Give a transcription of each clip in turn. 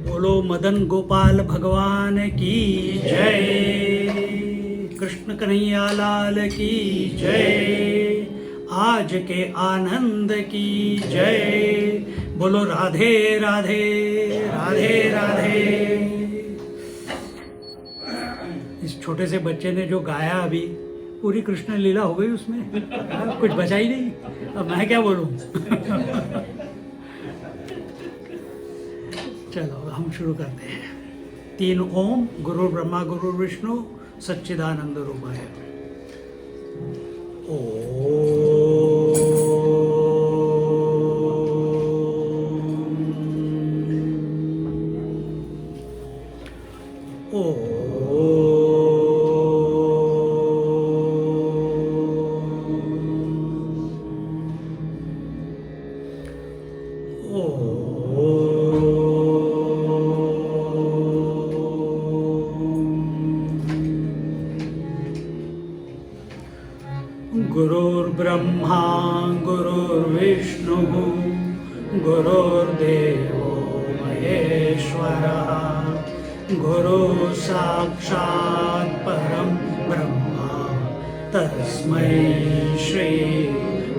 बोलो मदन गोपाल भगवान की जय, कृष्ण कन्हैया लाल की जय, आज के आनंद की जय, बोलो राधे राधे राधे राधे। इस छोटे से बच्चे ने जो गाया अभी, पूरी कृष्ण लीला हो गई उसमें, कुछ बचा ही नहीं। अब मैं क्या बोलूं। चलो हम शुरू करते हैं। 3 ओम, गुरु ब्रह्मा गुरु विष्णु सच्चिदानंद रूपाय। गुरुर्ब्रह्मा गुरुर्विष्णुः गुरुर्देवो महेश्वरः, गुरुः साक्षात् परं ब्रह्म तस्मै श्री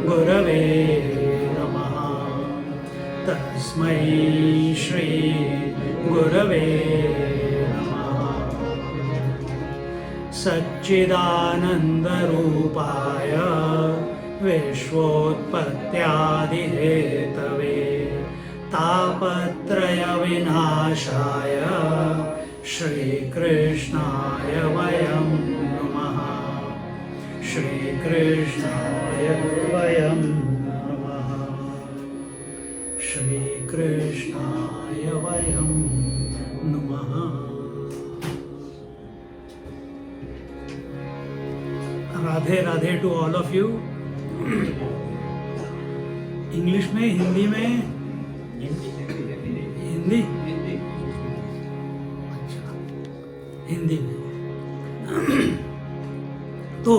गुरवे नमः, तस्मै श्री गुरवे सच्चिदानन्दरूपाय विश्वोत्पत्त्यादिहेतवे तापत्रयविनाशाय श्रीकृष्णाय वयं नमः, श्रीकृष्णाय वयं नमः, श्रीकृष्णाय वयं नमः। Radhe Radhe to all of you. English में, हिंदी में? हिंदी। अच्छा, हिंदी में। तो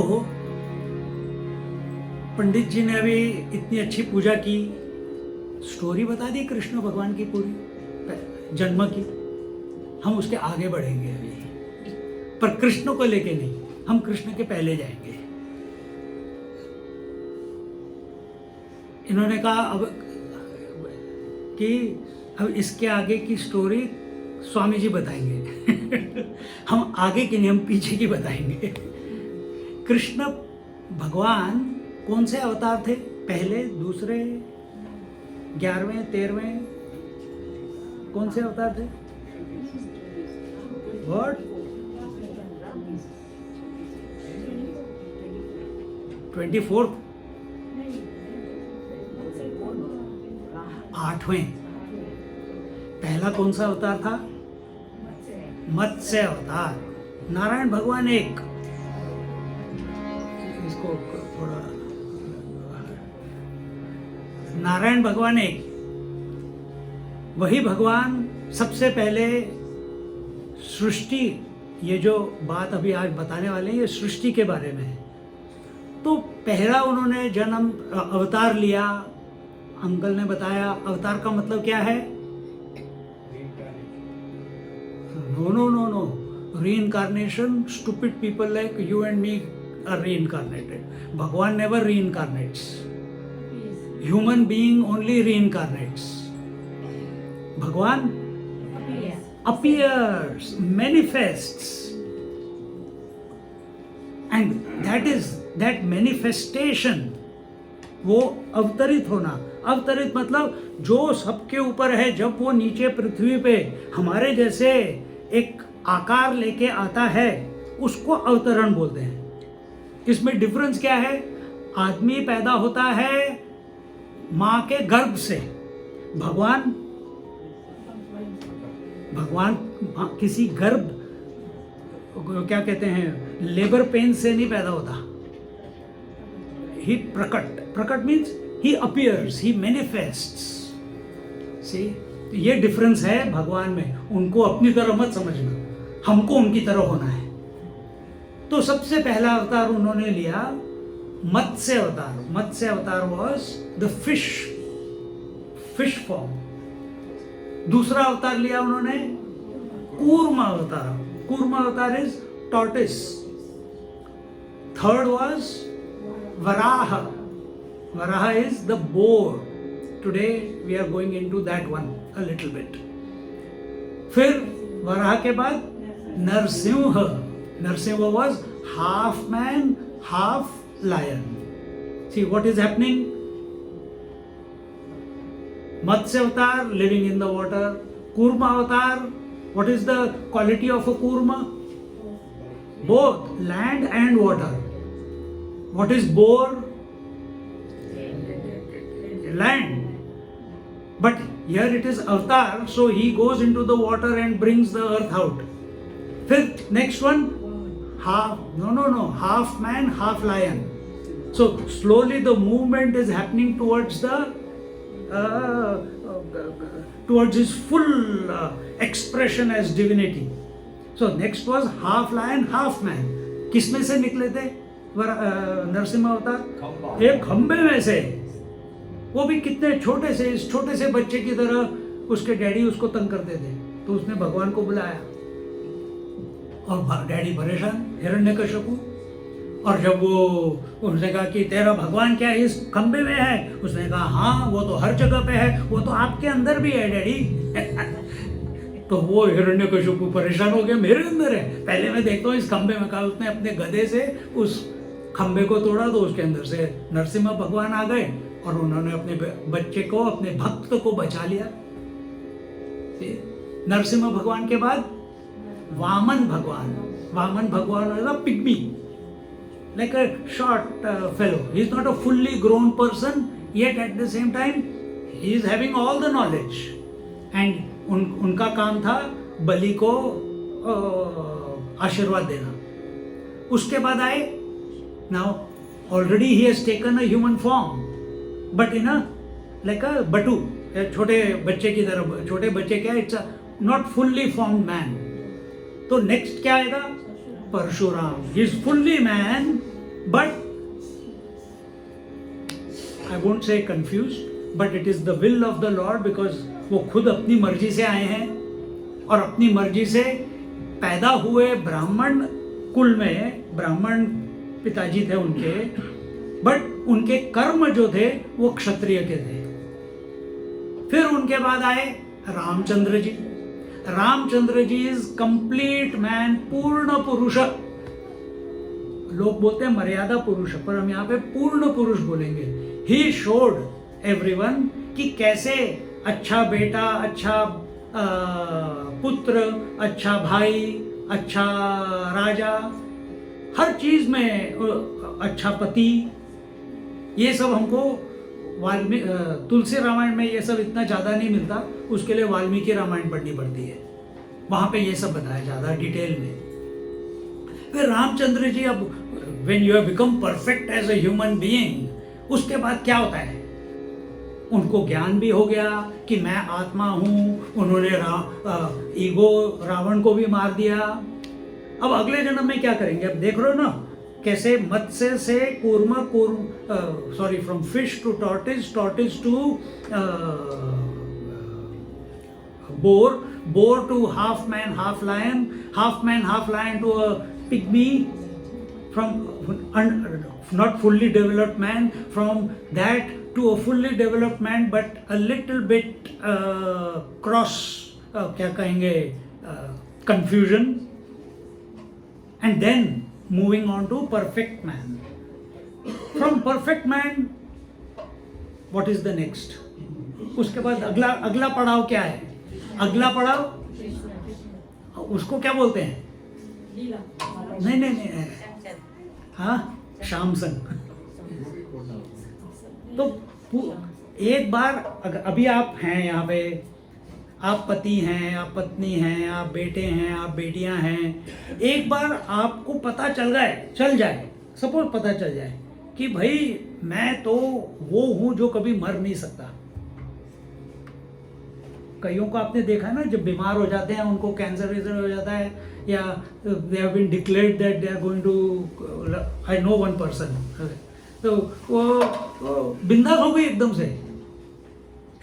पंडित जी ने अभी इतनी अच्छी पूजा की, स्टोरी बता दी कृष्ण भगवान की पूरी जन्म की। हम उसके आगे बढ़ेंगे अभी, पर कृष्ण को लेके नहीं, हम कृष्ण के पहले जाएंगे। इन्होंने कहा अब कि अब इसके आगे की स्टोरी स्वामी जी बताएंगे। हम आगे की नहीं, हम पीछे की बताएंगे। कृष्ण भगवान कौन से अवतार थे? पहले, दूसरे, 11वें, 13वें, कौन से अवतार थे? व्हाट? 24, 8वें। पहला कौन सा अवतार था? मत्स्य अवतार। नारायण भगवान एक, इसको थोड़ा, नारायण भगवान एक, वही भगवान सबसे पहले सृष्टि, ये जो बात अभी आज बताने वाले हैं ये सृष्टि के बारे में है। तो पहला उन्होंने जन्म अवतार लिया। अंकल ने बताया अवतार का मतलब क्या है? No no no no, reincarnation. Stupid people like you and me are reincarnated. भगवान never reincarnates, human being only reincarnates. भगवान appears, manifests, and that manifestation, वो अवतरित होना। अवतरित मतलब जो सबके ऊपर है, जब वो नीचे पृथ्वी पे हमारे जैसे एक आकार लेके आता है, उसको अवतरण बोलते हैं। इसमें डिफरेंस क्या है? आदमी पैदा होता है माँ के गर्भ से, भगवान किसी गर्भ, क्या कहते हैं, लेबर पेन से नहीं पैदा होता। ही प्रकट means he appears, he manifests. See, ये डिफरेंस है भगवान में। उनको अपनी तरह मत समझना, हमको उनकी तरह होना है। तो सबसे पहला अवतार उन्होंने लिया मत्स्य अवतार। मत्स्य अवतार वॉज द फिश फॉर्म। दूसरा अवतार लिया उन्होंने कूर्म अवतार. Kurma avatar is tortoise. Third was Varaha. Varaha is the boar. Today we are going into that one a little bit. फिर वराह के बाद Narasimha. Narasimha was half man, half lion. See what is happening? Matsya avatar, living in the water. Kurma avatar, what is the quality of a kurma? Both land and water. What is boar? Land. But here it is avatar, so he goes into the water and brings the earth out. Fifth, next one, half man, half lion. So slowly the movement is happening towards the towards his full expression as divinity. So next was half lion, half man. किसमें से निकले थे नरसिम्हा अवतार? एक खंबे में से. वो भी कितने छोटे से, इस छोटे से बच्चे की तरह उसके डैडी उसको तंग करते थे, तो उसने भगवान को बुलाया और डैडी परेशान, हिरण्यकशिपु. और जब वो उसने कहा कि तेरा भगवान क्या इस खंबे में है, उसने कहा हाँ वो तो हर जगह पे है, वो तो आपके अंदर भी है डैडी. तो वो हिरण्यकशिपु परेशान हो गया, मेरे अंदर है, पहले मैं देखता हूँ इस खंबे में. कहा उसने अपने गधे से उस खंबे को तोड़ा, तो उसके अंदर से नरसिम्हा भगवान आ गए और उन्होंने अपने बच्चे को, अपने भक्त को बचा लिया. नरसिम्हा भगवान के बाद वामन भगवान. वामन भगवान was a pygmy, like a short fellow. He is not a fully grown person, yet at the same time he is having all the knowledge. And उनका काम था बलि को आशीर्वाद देना. उसके बाद आए, now already he has taken a human form, but in a like a batu, छोटे बच्चे की तरह. छोटे बच्चे क्या, it's a not fully formed man. तो नेक्स्ट क्या आएगा? Parshuram. He is fully man, but I won't say confuse, but it is the will of the Lord, because वो खुद अपनी मर्जी से आए हैं और अपनी मर्जी से पैदा हुए ब्राह्मण कुल में. ब्राह्मण पिताजी थे उनके, बट उनके कर्म जो थे वो क्षत्रिय के थे. फिर उनके बाद आए Ramchandra ji. Ramchandra ji is complete man, पूर्ण पुरुष. लोग बोलते हैं मर्यादा पुरुष, पर हम यहाँ पे पूर्ण पुरुष बोलेंगे. ही शोड एवरीवन कि कैसे अच्छा बेटा, अच्छा पुत्र, अच्छा भाई, अच्छा राजा, हर चीज में अच्छा पति. ये सब हमको तुलसी रामायण में ये सब इतना ज़्यादा नहीं मिलता, उसके लिए वाल्मीकि रामायण पढ़नी पड़ती है, वहाँ पे ये सब बताया ज़्यादा डिटेल में. फिर रामचंद्र जी, अब when you have become perfect as a human being, उसके बाद क्या होता है? उनको ज्ञान भी हो गया कि मैं आत्मा हूँ. उन्होंने ईगो रावण को भी मार दिया. अब अगले जन्म में क्या करेंगे? अब देख रहे हो ना कैसे मत्स्य से from fish to tortoise to boar to half man half lion to a pygmy, from not fully developed man, from that to a fully developed man, but a little bit cross, क्या कहेंगे, confusion, and then moving on to perfect man. From perfect man, what is the next? उसके बाद अगला पड़ाव क्या है? अगला पड़ाव उसको क्या बोलते हैं? नहीं, हाँ, श्याम संग. तो एक बार अभी आप हैं यहाँ पे, आप पति हैं, आप पत्नी हैं, आप बेटे हैं, आप बेटियां हैं. एक बार आपको पता चल जाए, सपोज पता चल जाए कि भाई मैं तो वो हूँ जो कभी मर नहीं सकता. कईयों को आपने देखा है ना, जब बीमार हो जाते हैं, उनको कैंसर हो जाता है, या they have been declared that they are going to, I know one person, तो वो बिंदास हो गई एकदम से.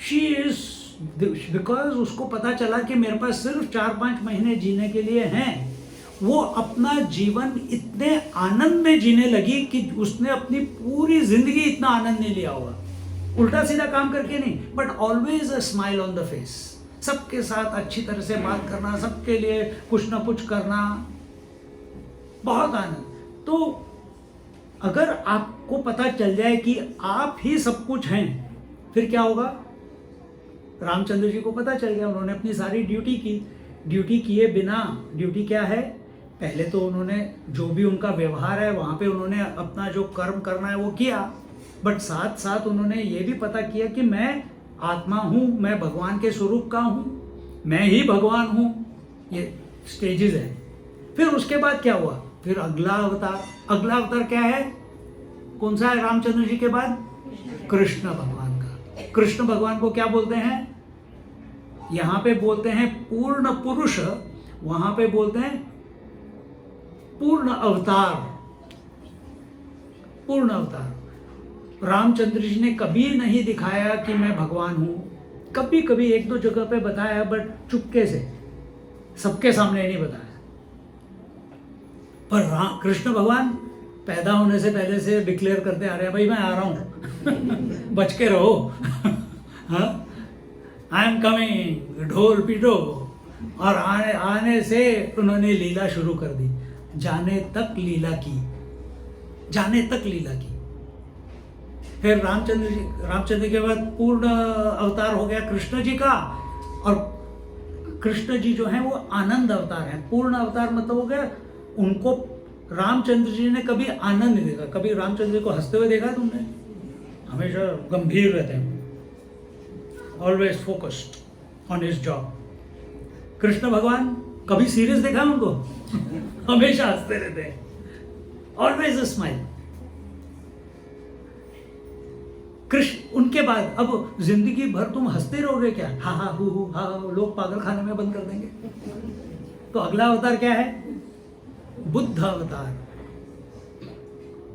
शी इज बिकॉज उसको पता चला कि मेरे पास सिर्फ 4-5 महीने जीने के लिए हैं, वो अपना जीवन इतने आनंद में जीने लगी कि उसने अपनी पूरी जिंदगी इतना आनंद नहीं लिया होगा, उल्टा सीधा काम करके नहीं, but always a smile on the face, सबके साथ अच्छी तरह से बात करना, सबके लिए कुछ ना कुछ करना, बहुत आनंद। तो अगर आपको पता चल जाए कि आप ही सब कुछ हैं, फिर क्या होगा? रामचंद्र जी को पता चल गया, उन्होंने अपनी सारी ड्यूटी किए बिना, ड्यूटी क्या है, पहले तो उन्होंने जो भी उनका व्यवहार है वहाँ पे उन्होंने अपना जो कर्म करना है वो किया, बट साथ साथ उन्होंने ये भी पता किया कि मैं आत्मा हूँ, मैं भगवान के स्वरूप का हूँ, मैं ही भगवान हूँ। ये स्टेजेस है। फिर उसके बाद क्या हुआ? फिर अगला अवतार क्या है? कौन सा है रामचंद्र जी के बाद? कृष्ण भगवान का। कृष्ण भगवान को क्या बोलते हैं? यहाँ पे बोलते हैं पूर्ण पुरुष, वहां पे बोलते हैं पूर्ण अवतार। पूर्ण अवतार रामचंद्र जी ने कभी नहीं दिखाया कि मैं भगवान हूं, कभी कभी 1-2 जगह पे बताया, बट चुपके से, सबके सामने नहीं बताया। पर कृष्ण भगवान पैदा होने से पहले से डिक्लेयर करते आ रहे हैं, भाई मैं आ रहा हूं बच के रहो आई एम कमिंग, ढोल पीटो। और आने से उन्होंने लीला शुरू कर दी, जाने तक लीला की। फिर रामचंद्र के बाद पूर्ण अवतार हो गया कृष्ण जी का, और कृष्ण जी जो हैं वो आनंद अवतार हैं। पूर्ण अवतार मतलब हो गया, उनको रामचंद्र जी ने कभी आनंद नहीं देखा। कभी रामचंद्र जी को हंसते हुए देखा तुमने? हमेशा गंभीर रहते हैं, always focused on his job. Krishna भगवान कभी सीरियस देखा उनको? हमेशा हंसते रहते हैं, ऑलवेज अ स्माइल। कृष्ण उनके बाद अब जिंदगी भर तुम हंसते रहोगे क्या? हा हा हु हा, लोग पागल खाने में बंद कर देंगे। तो अगला अवतार क्या है? बुद्ध अवतार।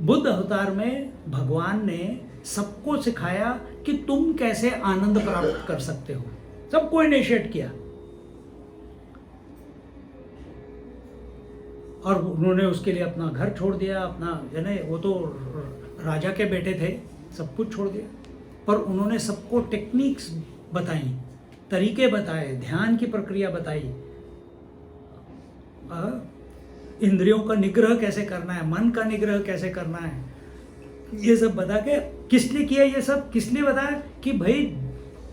बुद्ध अवतार में भगवान ने सबको सिखाया कि तुम कैसे आनंद प्राप्त कर सकते हो, सबको इनिशिएट किया। और उन्होंने उसके लिए अपना घर छोड़ दिया, अपना यानी वो तो राजा के बेटे थे, सब कुछ छोड़ दिया। पर उन्होंने सबको टेक्निक्स बताई, तरीके बताए, ध्यान की प्रक्रिया बताई, इंद्रियों का निग्रह कैसे करना है, मन का निग्रह कैसे करना है, ये सब बता के। किसने किया ये सब? किसने बताया? कि भाई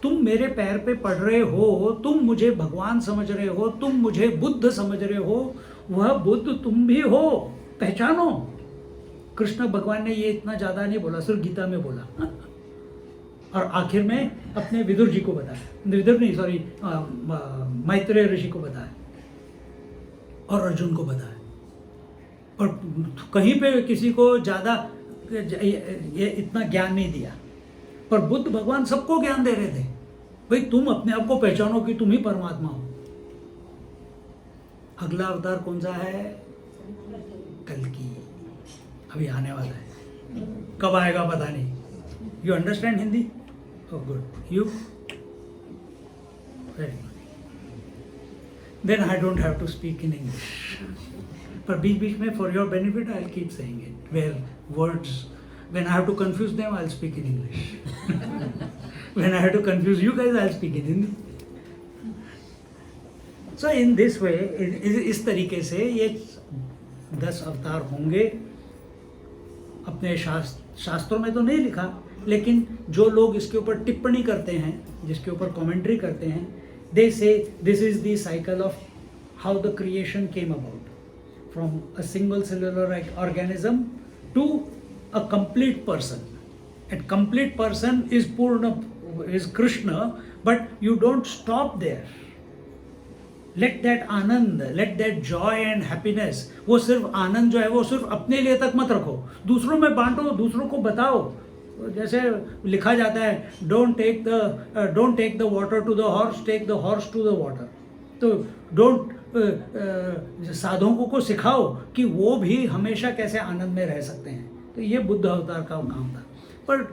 तुम मेरे पैर पे पड़ रहे हो, तुम मुझे भगवान समझ रहे हो, तुम मुझे बुद्ध समझ रहे हो, वह बुद्ध तुम भी हो, पहचानो। कृष्ण भगवान ने ये इतना ज्यादा नहीं बोला, सिर्फ गीता में बोला। और आखिर में अपने विदुर जी को बताया, विदुर नहीं सॉरी मैत्रेय ऋषि को बताया और अर्जुन को बताया। और कहीं पे किसी को ज्यादा ये इतना ज्ञान नहीं दिया, पर बुद्ध भगवान सबको ज्ञान दे रहे थे, भाई तुम अपने आप को पहचानो कि तुम ही परमात्मा हो। अगला अवतार कौन सा है? कल्कि, अभी आने वाला है, कब आएगा पता नहीं। You understand Hindi? Oh good, you very good, then I don't have to speak in English. पर बीच बीच में for your benefit I will keep saying it, where words when I have to confuse them I'll speak in English. When I have to confuse you guys I'll speak in Hindi. So in this way, इस तरीके से ये 10 अवतार होंगे। अपने शास्त्रों में तो नहीं लिखा, लेकिन जो लोग इसके ऊपर टिप्पणी करते हैं, जिसके ऊपर कमेंट्री करते हैं, they say this is the cycle of how the creation came about, from a single cellular organism to a complete person. And complete person is Purna, is Krishna, but you don't stop there. Let that Anand, let that joy and happiness, वो सिर्फ आनंद जो है वो सिर्फ अपने लिए तक मत रखो, दूसरों में बांटो, दूसरों को बताओ। जैसे लिखा जाता है, don't take the water to the horse, take the horse to the water. तो साधकों को सिखाओ कि वो भी हमेशा कैसे आनंद में रह सकते हैं। तो ये बुद्ध अवतार का काम था। पर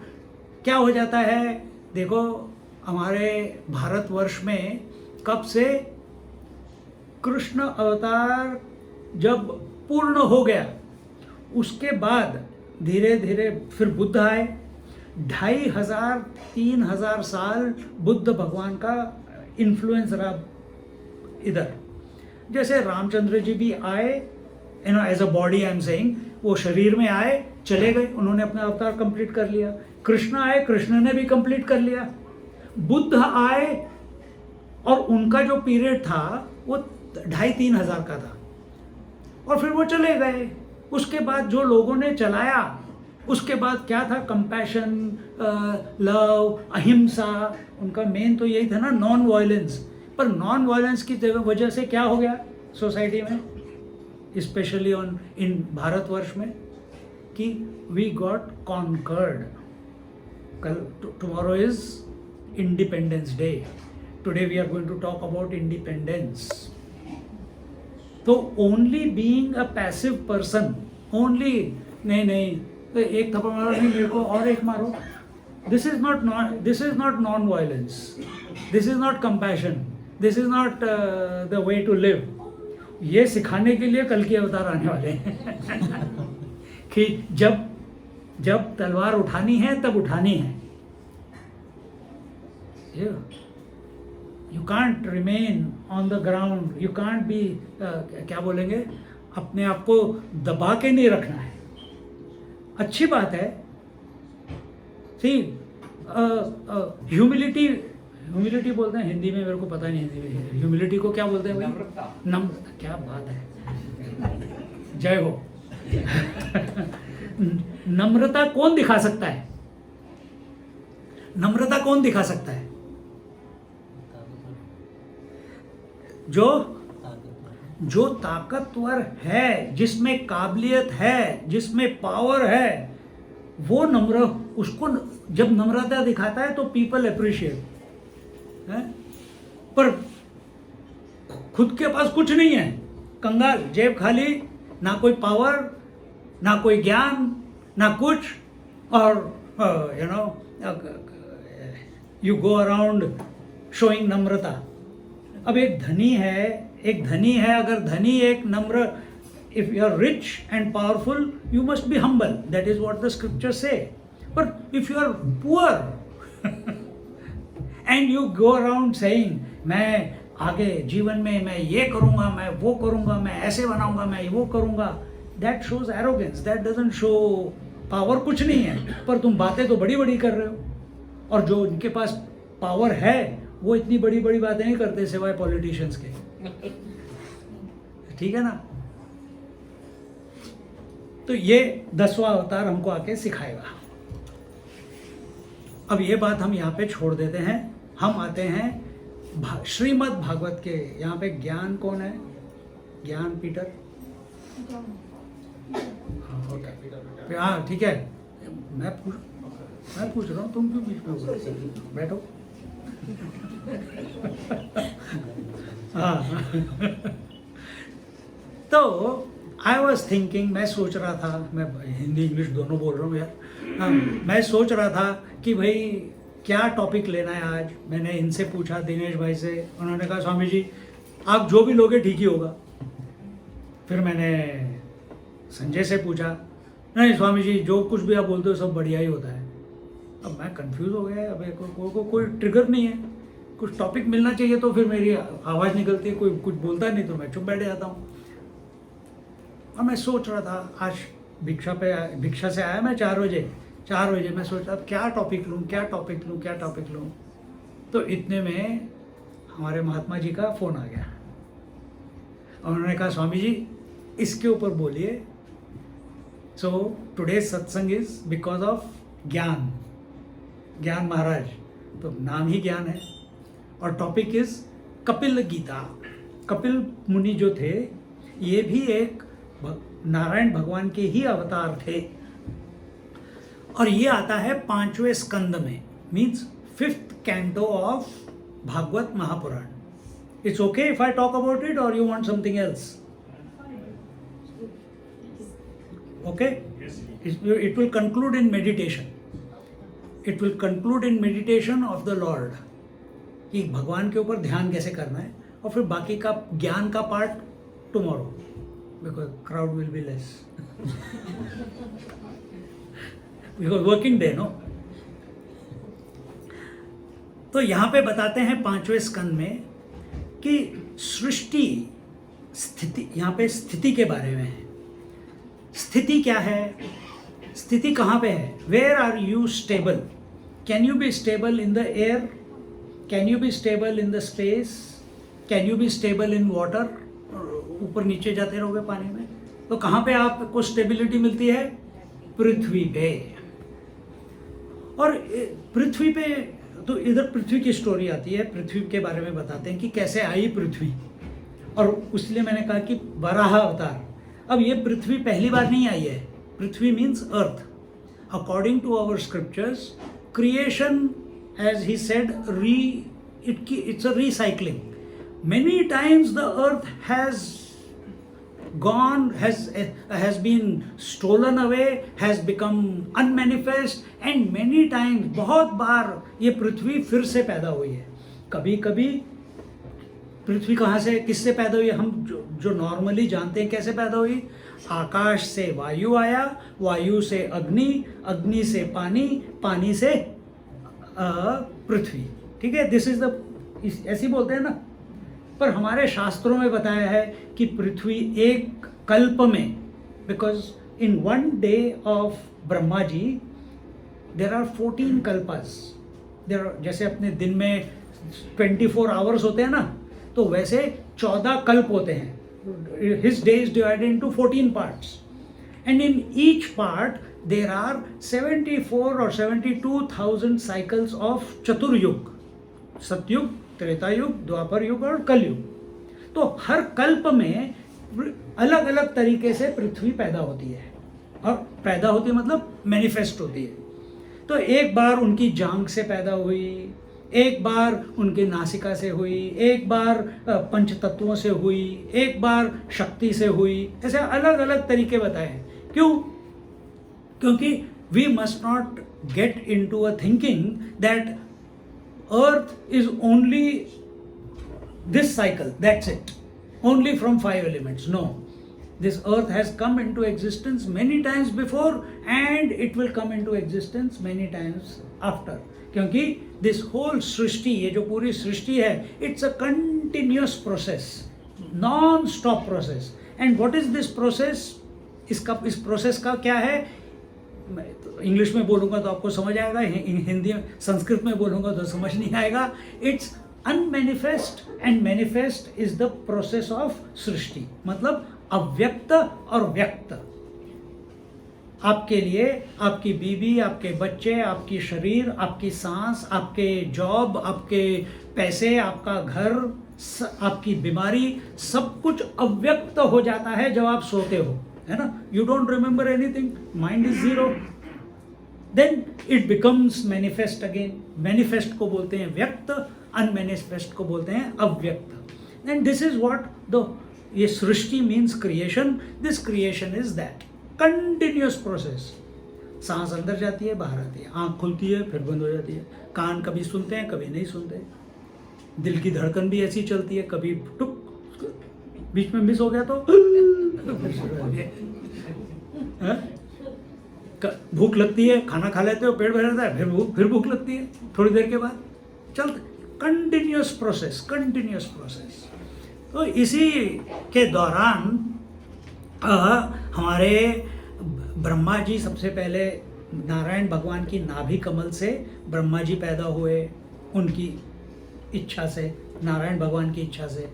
क्या हो जाता है, देखो हमारे भारतवर्ष में कब से कृष्ण अवतार जब पूर्ण हो गया, उसके बाद धीरे धीरे फिर बुद्ध आए। 2500-3000 साल बुद्ध भगवान का इन्फ्लुएंस रहा इधर। जैसे रामचंद्र जी भी आए, as a body I am saying, वो शरीर में आए, चले गए, उन्होंने अपना अवतार कंप्लीट कर लिया। कृष्ण आए, कृष्ण ने भी कंप्लीट कर लिया। बुद्ध आए और उनका जो पीरियड था वो 2500-3000 का था, और फिर वो चले गए। उसके बाद जो लोगों ने चलाया, उसके बाद क्या था? कंपैशन, लव, अहिंसा, उनका मेन तो यही था ना, नॉन वायलेंस। पर नॉन वायलेंस की वजह से क्या हो गया सोसाइटी में, स्पेशली इन भारतवर्ष में, कि वी गॉट कॉन्कर्ड। कल tomorrow is independence day, today we are going to talk about independence. तो only being a passive person, only नहीं तो एक थप्पड़ मारो, नहीं मेरे को और एक मारो, this is not non violence, this is not compassion, this is not the way to live. ये सिखाने के लिए कल के अवतार आने वाले हैं कि जब तलवार उठानी है तब उठानी है। You can't remain on the ground, you can't be क्या बोलेंगे, अपने आप को दबा के नहीं रखना है। अच्छी बात है, सी ह्यूमिलिटी बोलते हैं हिंदी में, मेरे को पता नहीं हिंदी में ह्यूमिलिटी को क्या बोलते हैं भाई? नम्रता। क्या बात है, जय हो। नम्रता कौन दिखा सकता है? नम्रता कौन दिखा सकता है? जो ताकतवर है, जिसमें काबिलियत है, जिसमें पावर है, वो नम्र, उसको जब नम्रता दिखाता है तो पीपल अप्रिशिएट है। पर खुद के पास कुछ नहीं है, कंगाल, जेब खाली, ना कोई पावर, ना कोई ज्ञान, ना कुछ, और यू गो अराउंड शोइंग नम्रता। अब एक धनी है, अगर धनी एक नम्र, if you are rich and powerful, you must be humble. That is what the scriptures say. But if you are poor and you go around saying, मैं आगे जीवन में मैं ये करूँगा, मैं वो करूँगा, मैं ऐसे बनाऊँगा, मैं वो करूँगा, that shows arrogance. That doesn't show power। कुछ नहीं है, पर तुम बातें तो बड़ी बड़ी कर रहे हो। और जो उनके पास पावर है वो इतनी बड़ी बड़ी बातें नहीं करते सिवाय पॉलिटिशियंस के। ठीक है ना? तो ये 10वां अवतार हमको आके सिखाएगा। अब ये बात हम यहाँ पे छोड़ देते हैं, हम आते हैं श्रीमद् भागवत के। यहाँ पे ज्ञान कौन है? ज्ञान पीटर। हाँ ठीक है, मैं पूछ रहा हूँ, तुम क्यों बीच में हो? बैठो। हाँ तो आई वॉज थिंकिंग, मैं सोच रहा था, मैं हिंदी इंग्लिश दोनों बोल रहा हूँ यार। मैं सोच रहा था कि भाई क्या टॉपिक लेना है आज। मैंने इनसे पूछा, दिनेश भाई से, उन्होंने कहा स्वामी जी आप जो भी लोगे ठीक ही होगा। फिर मैंने संजय से पूछा, नहीं स्वामी जी जो कुछ भी आप बोलते हो सब बढ़िया ही होता है। अब मैं कंफ्यूज हो गया। अब कोई ट्रिगर नहीं है, कुछ टॉपिक मिलना चाहिए तो फिर मेरी आवाज़ निकलती है, कोई कुछ बोलता नहीं तो मैं चुप बैठ जाता हूँ। और मैं सोच रहा था, आज भिक्षा से आया मैं 4 बजे मैं सोच रहा था क्या टॉपिक लूँ। तो इतने में हमारे महात्मा जी का फ़ोन आ गया और उन्होंने कहा स्वामी जी इसके ऊपर बोलिए। सो टुडे सत्संग इज बिकॉज ऑफ ज्ञान महाराज, तो नाम ही ज्ञान है। और टॉपिक इज कपिल गीता। कपिल मुनि जो थे ये भी एक नारायण भगवान के ही अवतार थे, और ये आता है 5वें स्कंद में, means 5th canto of Bhagavata Mahapurana. It's okay if I talk about it और you want something else? Okay, it will conclude in meditation. It will conclude in meditation of the Lord. कि भगवान के ऊपर ध्यान कैसे करना है, और फिर बाकी का ज्ञान का part tomorrow, because crowd will be less, because working day no. तो यहाँ पे बताते हैं 5वें स्कंद में कि सृष्टि स्थिति, यहाँ पे स्थिति के बारे में है। स्थिति क्या है? स्थिति कहाँ पे है? Where are you stable? Can you be stable in the air? Can you be stable in the space? Can you be stable in water? ऊपर नीचे जाते रहोगे पानी में, तो कहाँ पे आपको स्टेबिलिटी मिलती है? पृथ्वी पे। और पृथ्वी पे, तो इधर पृथ्वी की स्टोरी आती है, पृथ्वी के बारे में बताते हैं कि कैसे आई पृथ्वी, और इसलिए मैंने कहा कि वराह अवतार। अब ये पृथ्वी पहली बार नहीं आई है। पृथ्वी means earth. According to our scriptures, creation, as he said, it's a recycling. Many times the earth has gone, has been stolen away, has become unmanifest, and many times, बहुत बार ये पृथ्वी फिर से पैदा हुई है। कभी कभी पृथ्वी कहाँ से, किससे पैदा हुई? हम जो नॉर्मली जानते हैं कैसे पैदा हुई। आकाश से वायु आया, वायु से अग्नि, अग्नि से पानी, पानी से पृथ्वी। ठीक है, दिस इज द, ऐसे ही बोलते हैं ना। पर हमारे शास्त्रों में बताया है कि पृथ्वी एक कल्प में, because in one day of Brahma ji there are 14 kalpas. जैसे अपने दिन में 24 आवर्स होते हैं ना, तो वैसे 14 कल्प होते हैं। His day is divided into 14 parts, and in each part there are 74 or 72,000 cycles of चतुर्युग, सतयुग, त्रेता युग, द्वापर युग और कलयुग। तो हर कल्प में अलग अलग तरीके से पृथ्वी पैदा होती है, और पैदा होती है मतलब मैनिफेस्ट होती है। तो एक बार उनकी जांघ से पैदा हुई, एक बार उनकी नासिका से हुई, एक बार पंच तत्वों से हुई, एक बार शक्ति से हुई। ऐसे अलग अलग तरीके बताए हैं। क्यों? क्योंकि we must not get into a thinking that earth is only this cycle, that's it, only from 5 elements. No, this earth has come into existence many times before, and it will come into existence many times after. क्योंकि this whole सृष्टि, ये जो पूरी सृष्टि है, it's a continuous process, non-stop process. And what is this process? इस process का क्या है? मैं तो इंग्लिश में बोलूँगा तो आपको समझ आएगा, हिंदी संस्कृत में बोलूँगा तो समझ नहीं आएगा। It's unmanifest and manifest is the process of सृष्टि, मतलब अव्यक्त और व्यक्त। आपके लिए आपकी बीवी, आपके बच्चे, आपकी शरीर, आपकी सांस, आपके जॉब, आपके पैसे, आपका घर, आपकी बीमारी, सब कुछ अव्यक्त हो जाता है जब आप सोते हो, है ना। You don't remember anything, mind is zero, then it becomes manifest again. Manifest को बोलते हैं व्यक्त, अनमैनिफेस्ट को बोलते हैं अव्यक्त। And this is what the, ये सृष्टि means creation. This creation is that continuous process. सांस अंदर जाती है, बाहर आती है, आंख खुलती है, फिर बंद हो जाती है, कान कभी सुनते हैं, कभी नहीं सुनते, दिल की धड़कन भी ऐसी चलती है, कभी टुक, बीच में मिस हो गया तो भूख लगती है, खाना खा लेते हो, पेट भर जाता है, फिर भूख लगती है थोड़ी देर के बाद, चलते, कंटिन्यूअस प्रोसेस, कंटिन्यूअस प्रोसेस। तो इसी के दौरान हमारे ब्रह्मा जी सबसे पहले नारायण भगवान की नाभि कमल से ब्रह्मा जी पैदा हुए, उनकी इच्छा से, नारायण भगवान की इच्छा से।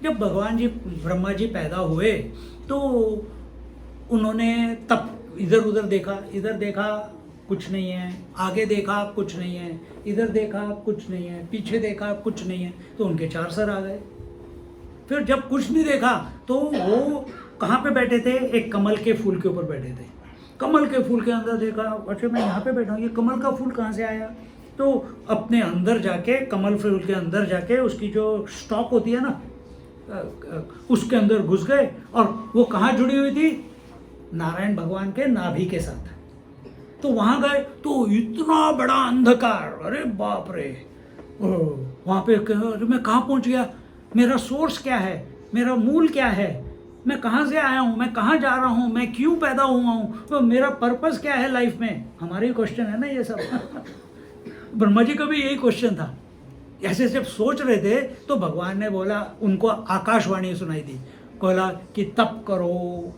जब ब्रह्मा जी पैदा हुए तो उन्होंने तब इधर उधर देखा, इधर देखा कुछ नहीं है, आगे देखा कुछ नहीं है, इधर देखा कुछ नहीं है, पीछे देखा कुछ नहीं है, तो उनके 4 सर आ गए। फिर जब कुछ नहीं देखा तो वो कहाँ पे बैठे थे? एक कमल के फूल के ऊपर बैठे थे। कमल के फूल के अंदर देखा, अच्छा मैं यहाँ पे बैठा हूँ, ये कमल का फूल कहाँ से आया? तो अपने अंदर जाके, कमल फूल के अंदर जाके उसकी जो स्टॉक होती है ना, उसके अंदर घुस गए, और वो कहाँ जुड़ी हुई थी? नारायण भगवान के नाभि के साथ। तो वहाँ गए तो इतना बड़ा अंधकार, अरे बाप रे, वहाँ पे अरे मैं कहाँ पहुँच गया, मेरा सोर्स क्या है, मेरा मूल क्या है, मैं कहाँ से आया हूँ, मैं कहाँ जा रहा हूँ, मैं क्यों पैदा हुआ हूँ, तो मेरा पर्पस क्या है लाइफ में। हमारे ही क्वेश्चन है ना ये सब। ब्रह्मा जी का भी यही क्वेश्चन था। ऐसे जब सोच रहे थे तो भगवान ने बोला, उनको आकाशवाणी सुनाई दी, बोला कि तप करो।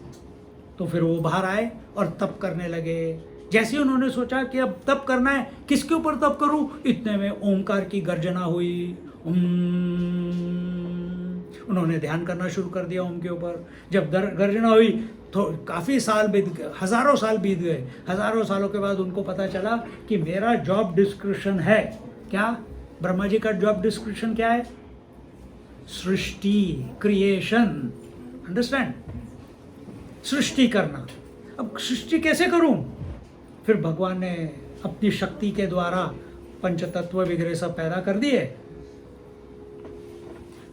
तो फिर वो बाहर आए और तप करने लगे। जैसे ही उन्होंने सोचा कि अब तप करना है, किसके ऊपर तप करूं, इतने में ओंकार की गर्जना हुई। उन्होंने ध्यान करना शुरू कर दिया ओम के ऊपर। जब गर्जना हुई तो काफ़ी साल बीत गए, हज़ारों साल बीत गए। हज़ारों सालों के बाद उनको पता चला कि मेरा जॉब डिस्क्रिप्शन है क्या। ब्रह्मा जी का जॉब डिस्क्रिप्शन क्या है? सृष्टि, क्रिएशन, अंडरस्टैंड, सृष्टि करना। अब सृष्टि कैसे करूं? फिर भगवान ने अपनी शक्ति के द्वारा पंचतत्व वगैरह सब पैदा कर दिए।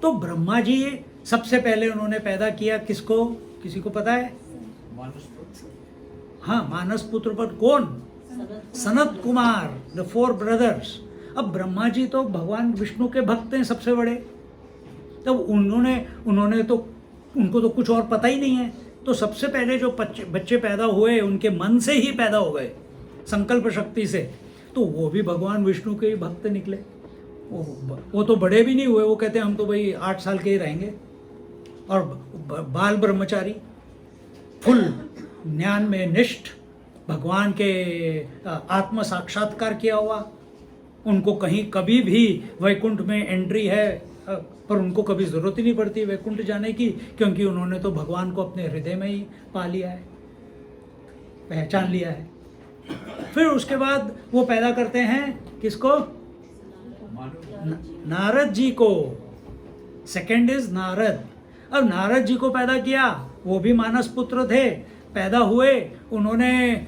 तो ब्रह्मा जी सबसे पहले उन्होंने पैदा किया किसको? किसी को पता है? हाँ, मानस पुत्र पर कौन? Sanat Kumar, the 4 brothers. अब ब्रह्मा जी तो भगवान विष्णु के भक्त हैं सबसे बड़े। तब उन्होंने तो, उनको तो कुछ और पता ही नहीं है। तो सबसे पहले जो बच्चे पैदा हुए उनके मन से ही पैदा हो गए, संकल्प शक्ति से। तो वो भी भगवान विष्णु के ही भक्त निकले। वो तो बड़े भी नहीं हुए, वो कहते हैं हम तो भाई 8 साल के ही रहेंगे। और बाल ब्रह्मचारी, फुल ज्ञान में निष्ठ, भगवान के आत्म साक्षात्कार किया हुआ। उनको कहीं कभी भी वैकुंठ में एंट्री है, पर उनको कभी ज़रूरत ही नहीं पड़ती वैकुंठ जाने की, क्योंकि उन्होंने तो भगवान को अपने हृदय में ही पा लिया है, पहचान लिया है। फिर उसके बाद वो पैदा करते हैं किसको? नारद जी को। Second is Narad. अब नारद जी को पैदा किया, वो भी मानस पुत्र थे, पैदा हुए। उन्होंने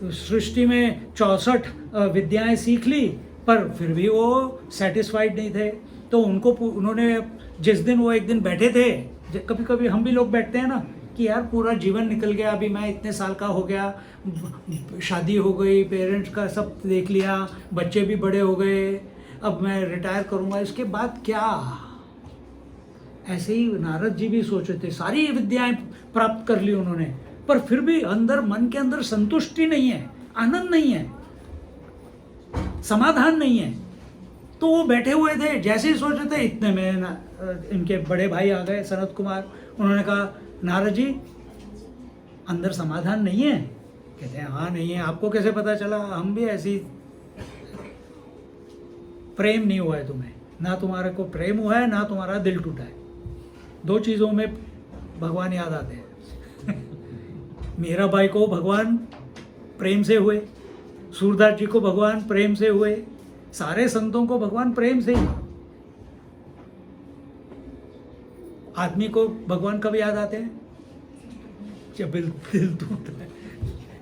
सृष्टि में 64 विद्याएं सीख ली, पर फिर भी वो सेटिस्फाइड नहीं थे। तो उन्होंने जिस दिन वो एक दिन बैठे थे, कभी कभी हम भी लोग बैठते हैं ना कि यार पूरा जीवन निकल गया, अभी मैं इतने साल का हो गया, शादी हो गई, पेरेंट्स का सब देख लिया, बच्चे भी बड़े हो गए, अब मैं रिटायर करूँगा, इसके बाद क्या? ऐसे ही नारद जी भी सोचे थे, सारी विद्याएं प्राप्त कर ली उन्होंने, पर फिर भी अंदर, मन के अंदर संतुष्टि नहीं है, आनंद नहीं है, समाधान नहीं है। तो वो बैठे हुए थे, जैसे ही सोचे थे इतने में इनके बड़े भाई आ गए, सनत कुमार। उन्होंने कहा, नारद जी अंदर समाधान नहीं है? कहते हैं हाँ नहीं है। आपको कैसे पता चला? हम भी ऐसी, प्रेम नहीं हुआ है तुम्हें, ना तुम्हारे को प्रेम हुआ है, ना तुम्हारा दिल टूटा है। 2 चीज़ों में भगवान याद आते हैं। मीरा बाई को भगवान प्रेम से हुए, सूरदास जी को भगवान प्रेम से हुए, सारे संतों को भगवान प्रेम से ही। आदमी को भगवान कब याद आते हैं? जब दिल टूटा है।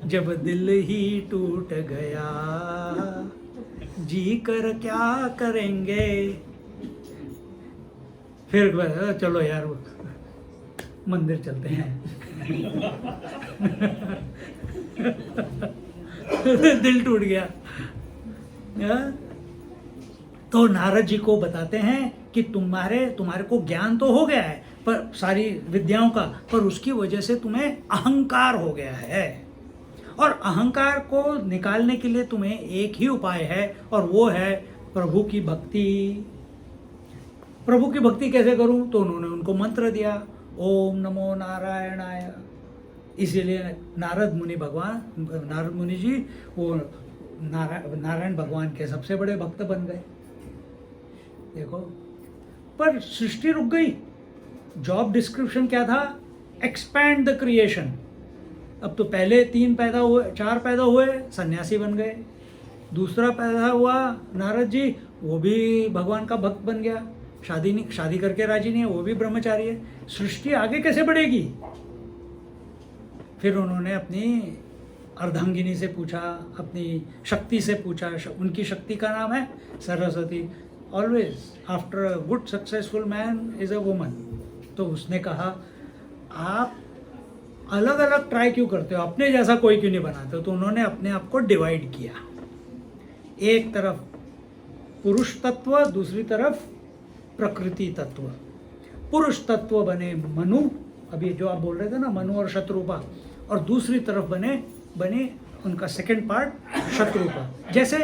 जब दिल ही टूट गया, जी कर क्या करेंगे। फिर चलो यार मंदिर चलते हैं। दिल टूट गया। तो नारद जी को बताते हैं कि तुम्हारे को ज्ञान तो हो गया है, पर सारी विद्याओं का, पर उसकी वजह से तुम्हें अहंकार हो गया है। और अहंकार को निकालने के लिए तुम्हें एक ही उपाय है, और वो है प्रभु की भक्ति। प्रभु की भक्ति कैसे करूं? तो उन्होंने उनको मंत्र दिया, ओम नमो नारायणाय। इसीलिए नारद मुनि जी वो नारायण भगवान के सबसे बड़े भक्त बन गए। देखो, पर सृष्टि रुक गई। जॉब डिस्क्रिप्शन क्या था? Expand the creation. अब तो पहले 3 पैदा हुए, 4 पैदा हुए, सन्यासी बन गए। दूसरा पैदा हुआ नारद जी, वो भी भगवान का भक्त बन गया, शादी करके राजी नहीं है, वो भी ब्रह्मचारी है। सृष्टि आगे कैसे बढ़ेगी? फिर उन्होंने अपनी अर्धांगिनी से पूछा, अपनी शक्ति से पूछा। उनकी शक्ति का नाम है Saraswati. Always after a good successful man is a woman. तो उसने कहा, आप अलग अलग ट्राई क्यों करते हो, अपने जैसा कोई क्यों नहीं बनाते हो? तो उन्होंने अपने आप को डिवाइड किया। एक तरफ पुरुष तत्व, दूसरी तरफ प्रकृति तत्व। पुरुष तत्व बने मनु, अभी जो आप बोल रहे थे ना, मनु और शत्रुपा, और दूसरी तरफ बने उनका सेकंड पार्ट शत्रुपा। जैसे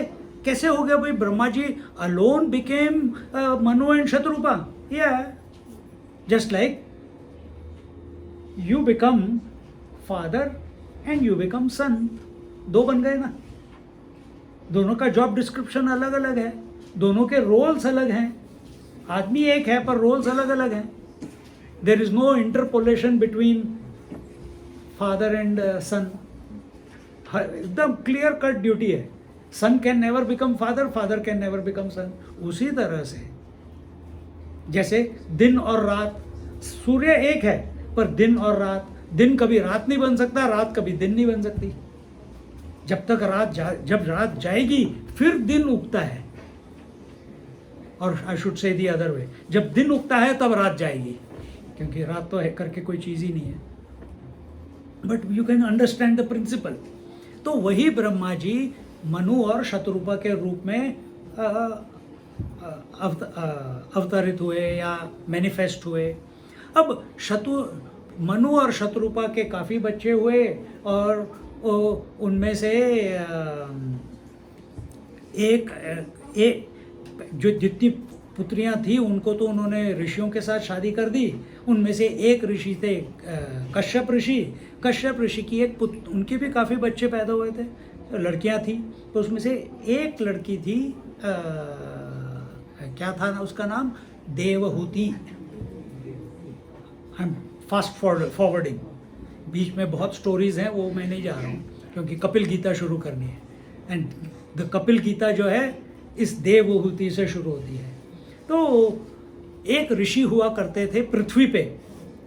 कैसे हो गया भाई, Brahma ji alone became Manu and Shatrupa? या just like you become father and you become son, दो बन गए ना। दोनों का जॉब डिस्क्रिप्शन अलग अलग है, दोनों के रोल्स अलग हैं। आदमी एक है पर रोल्स अलग अलग हैं। There is no interpolation between father and son. एकदम क्लियर कट ड्यूटी है। Son can never become father, father can never become son. उसी तरह से जैसे दिन और रात, सूर्य एक है पर दिन और रात, दिन कभी रात नहीं बन सकता, रात कभी दिन नहीं बन सकती। जब तक जब रात जाएगी फिर दिन उगता है, और I should say the other way, जब दिन उगता है तब रात जाएगी, क्योंकि रात तो है करके कोई चीज़ ही नहीं है। But you can understand the principle. तो वही ब्रह्मा जी मनु और शत्रुपा के रूप में अवतरित हुए या मैनिफेस्ट हुए। अब मनु और शत्रुपा के काफ़ी बच्चे हुए, और उनमें से एक जो जितनी पुत्रियां थी उनको तो उन्होंने ऋषियों के साथ शादी कर दी। उनमें से एक ऋषि थे कश्यप ऋषि। कश्यप ऋषि की एक उनके भी काफ़ी बच्चे पैदा हुए थे, लड़कियां थी। तो उसमें से एक लड़की थी, क्या था ना उसका नाम, Devahuti. I am fast forwarding, बीच में बहुत स्टोरीज हैं, वो मैं नहीं जा रहा हूँ क्योंकि कपिल गीता शुरू करनी है। एंड द कपिल गीता जो है इस देवहूति से शुरू होती है। तो एक ऋषि हुआ करते थे पृथ्वी पे,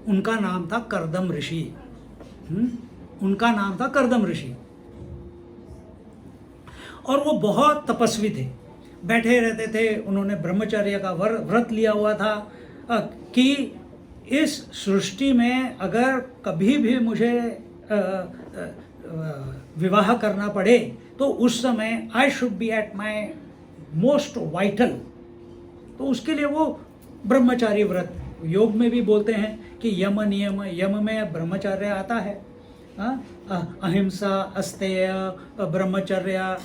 उनका नाम था कर्दम ऋषि। उनका नाम था कर्दम ऋषि, और वो बहुत तपस्वी थे, बैठे रहते थे। उन्होंने ब्रह्मचर्य का व्रत लिया हुआ था कि इस सृष्टि में अगर कभी भी मुझे विवाह करना पड़े तो उस समय I should be at my most vital. तो उसके लिए वो ब्रह्मचारी व्रत, योग में भी बोलते हैं कि यम नियम, यम में ब्रह्मचर्य आता है, अहिंसा, अस्तेय, ब्रह्मचर्य,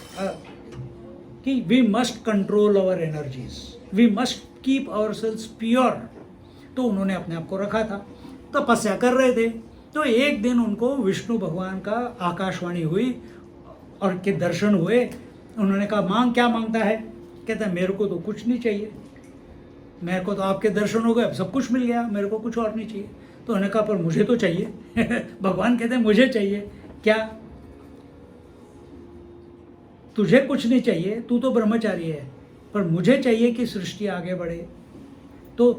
कि we must control our energies, we must keep our cells pure. तो उन्होंने अपने आप को रखा था, तपस्या कर रहे थे। तो एक दिन उनको विष्णु भगवान का आकाशवाणी हुई और के दर्शन हुए। उन्होंने कहा, मांग, क्या मांगता है? कहता है, मेरे को तो कुछ नहीं चाहिए, मेरे को तो आपके दर्शन हो गए, अब सब कुछ मिल गया, मेरे को कुछ और नहीं चाहिए। तो उन्होंने कहा, पर मुझे तो चाहिए। भगवान कहते हैं, मुझे चाहिए क्या? तुझे कुछ नहीं चाहिए, तू तो ब्रह्मचारी है, पर मुझे चाहिए कि सृष्टि आगे बढ़े। तो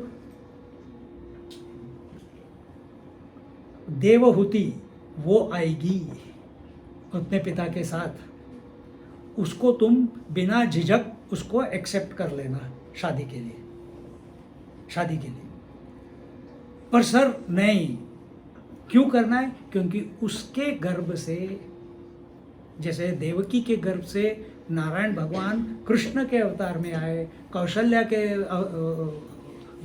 देवहूति वो आएगी अपने पिता के साथ, उसको तुम बिना झिझक उसको एक्सेप्ट कर लेना शादी के लिए, शादी के लिए। पर सर नहीं, क्यों करना है? क्योंकि उसके गर्भ से, जैसे देवकी के गर्भ से नारायण भगवान कृष्ण के अवतार में आए, कौशल्या के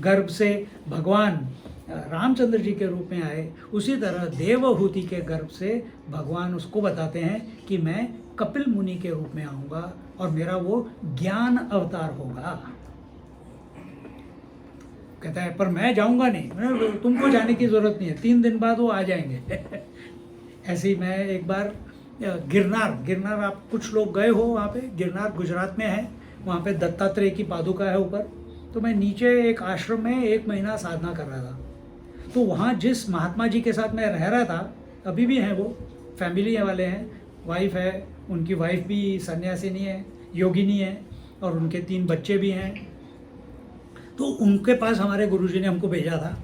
गर्भ से भगवान रामचंद्र जी के रूप में आए, उसी तरह देवहूति के गर्भ से भगवान उसको बताते हैं कि मैं कपिल मुनि के रूप में आऊँगा और मेरा वो ज्ञान अवतार होगा। कहता है, पर मैं जाऊँगा नहीं। तुमको जाने की ज़रूरत नहीं है, 3 दिन बाद वो आ जाएंगे। ऐसे ही मैं एक बार गिरनार, आप कुछ लोग गए हो वहाँ पे, गिरनार गुजरात में है, वहाँ पे दत्तात्रेय की पादुका है ऊपर। तो मैं नीचे एक आश्रम में 1 महीना साधना कर रहा था। तो वहाँ जिस महात्मा जी के साथ मैं रह रहा था, अभी भी हैं वो, फैमिली वाले हैं, वाइफ है, उनकी वाइफ भी सन्यासिनी है, योगिनी है, और उनके 3 बच्चे भी हैं। तो उनके पास हमारे गुरुजी ने हमको भेजा था।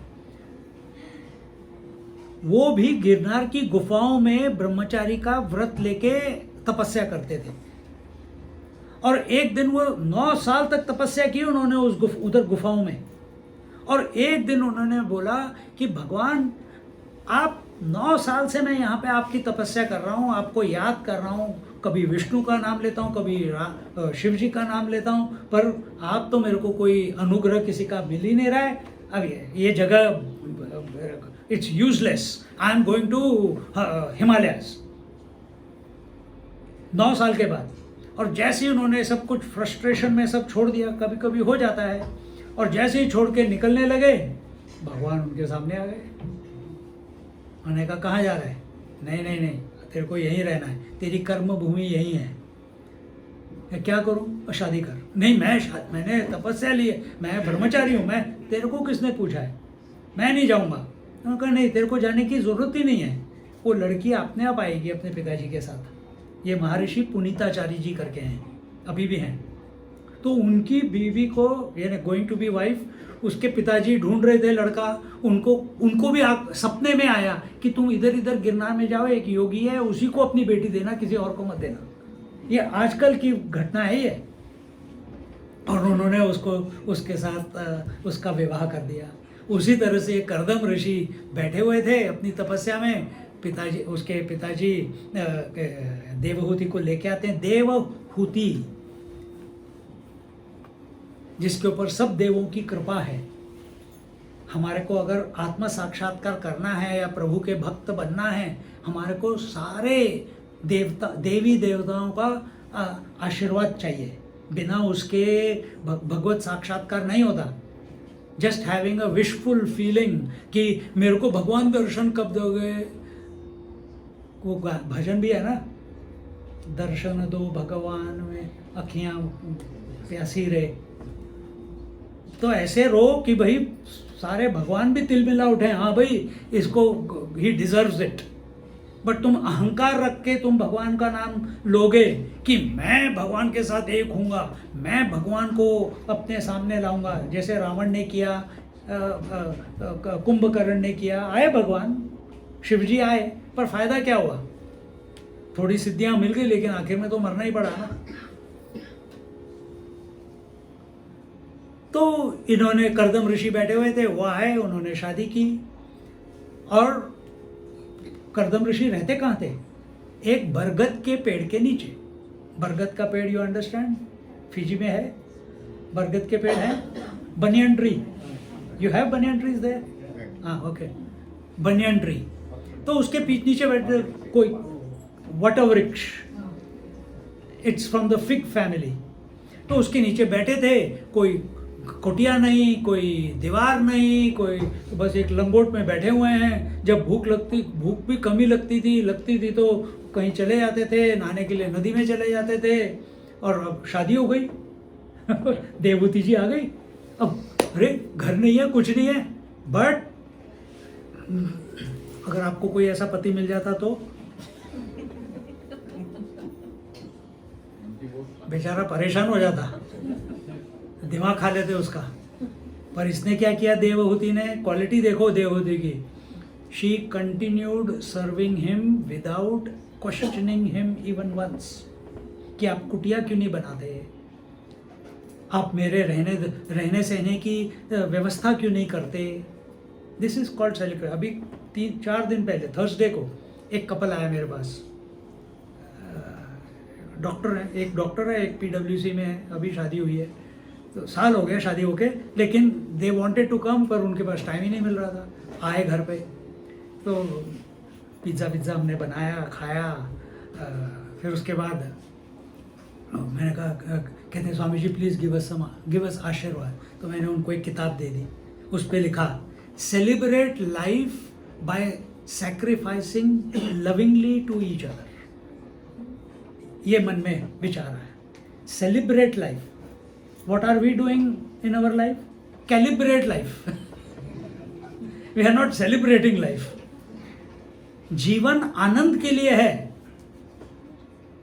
वो भी गिरनार की गुफाओं में ब्रह्मचारी का व्रत लेके तपस्या करते थे। और एक दिन वो 9 साल तक तपस्या की उन्होंने उधर गुफाओं में। और एक दिन उन्होंने बोला कि भगवान, आप 9 साल से मैं यहाँ पे आपकी तपस्या कर रहा हूँ, आपको याद कर रहा हूँ, कभी विष्णु का नाम लेता हूँ, कभी शिव जी का नाम लेता हूँ, पर आप तो मेरे को कोई अनुग्रह किसी का मिल ही नहीं रहा है। अब ये जगह it's useless, I am going to Himalayas. 9 साल के बाद, और जैसे ही उन्होंने सब कुछ फ्रस्ट्रेशन में सब छोड़ दिया, कभी कभी हो जाता है, और जैसे ही छोड़ के निकलने लगे, भगवान उनके सामने आ गए। उन्होंने कहा कहाँ जा रहा है? नहीं नहीं नहीं, तेरे को यहीं रहना है, तेरी कर्म भूमि यहीं है। मैं क्या करूँ? शादी कर। नहीं, मैंने तपस्या ली है, मैं ब्रह्मचारी हूँ, मैं, तेरे को किसने पूछा है? मैं नहीं जाऊँगा। उन्होंने कहा नहीं, तेरे को जाने की ज़रूरत ही नहीं है, वो लड़की अपने आप आएगी अपने पिताजी के साथ। ये महर्षि पुनीताचार्य जी करके हैं, अभी भी हैं। तो उनकी बीवी को, यानी गोइंग टू बी वाइफ, उसके पिताजी ढूंढ रहे थे लड़का, उनको भी सपने में आया कि तुम इधर इधर गिरनार में जाओ, एक योगी है, उसी को अपनी बेटी देना, किसी और को मत देना। ये आजकल की घटना है ये। और उन्होंने उसके साथ उसका विवाह कर दिया। उसी तरह से कर्दम ऋषि बैठे हुए थे अपनी तपस्या में, उसके पिताजी देवहूति को लेके आते हैं। देवहूति जिसके ऊपर सब देवों की कृपा है। हमारे को अगर आत्म साक्षात्कार करना है या प्रभु के भक्त बनना है, हमारे को सारे देवी देवताओं का आशीर्वाद चाहिए। बिना उसके भगवत साक्षात्कार नहीं होता। Just having a wishful feeling कि मेरे को भगवान दर्शन कब दोगे, वो भजन भी है ना, दर्शन दो भगवान में अखियां प्यासी रहे। तो ऐसे रो कि भाई सारे भगवान भी तिलमिला उठे, हाँ भाई इसको, ही डिजर्व्स इट। बट तुम अहंकार रख के तुम भगवान का नाम लोगे कि मैं भगवान के साथ एक हूँगा, मैं भगवान को अपने सामने लाऊंगा, जैसे रावण ने किया, कुंभकर्ण ने किया। आए भगवान, शिवजी आए, पर फायदा क्या हुआ? थोड़ी सिद्धियां मिल गई, लेकिन आखिर में तो मरना ही पड़ा ना। तो इन्होंने, कर्दम ऋषि बैठे हुए थे, वो आए, उन्होंने शादी की। और कर्दम ऋषि रहते कहाँ थे? एक बरगद के पेड़ के नीचे। बरगद का पेड़, यू अंडरस्टैंड, फिजी में है, बरगद के पेड़ है, banyan tree. You have banyan trees there? हाँ, ओके, बनियन ट्री। तो उसके पीछे नीचे बैठे कोई वटवृक्ष, it's from the fig family. तो उसके नीचे बैठे थे, कोई कुटिया नहीं, कोई दीवार नहीं, कोई, तो बस एक लंगोट में बैठे हुए हैं। जब भूख भी कमी लगती थी तो कहीं चले जाते थे, नहाने के लिए नदी में चले जाते थे। और अब शादी हो गई देवहूति जी आ गई। अब अरे घर नहीं है, कुछ नहीं है, बट अगर आपको कोई ऐसा पति मिल जाता तो बेचारा परेशान हो जाता, दिमाग खा लेते उसका। पर इसने क्या किया देवहूति ने? क्वालिटी देखो देवहूति की। She continued serving him without questioning him even once, कि आप कुटिया क्यों नहीं बनाते, आप मेरे रहने सहने की व्यवस्था क्यों नहीं करते। This is called celebrate. अभी 3-4 दिन पहले थर्सडे को एक कपल आया मेरे पास, डॉक्टर है, एक डॉक्टर है, एक PWC में है, अभी शादी हुई है, तो साल हो गया शादी होके, लेकिन दे वांटेड टू कम, पर उनके पास टाइम ही नहीं मिल रहा था। आए घर पे, तो पिज़्ज़ा हमने बनाया, खाया। फिर उसके बाद मैंने कहा, कहते हैं Swami ji please give us आशीर्वाद। तो मैंने उनको एक किताब दे दी, उस पर लिखा, celebrate life by sacrificing lovingly to each other. ये मन में विचार है, celebrate life. What are we doing in our life? Calibrate life. We are not celebrating life. Jeevan Anand के लिए है,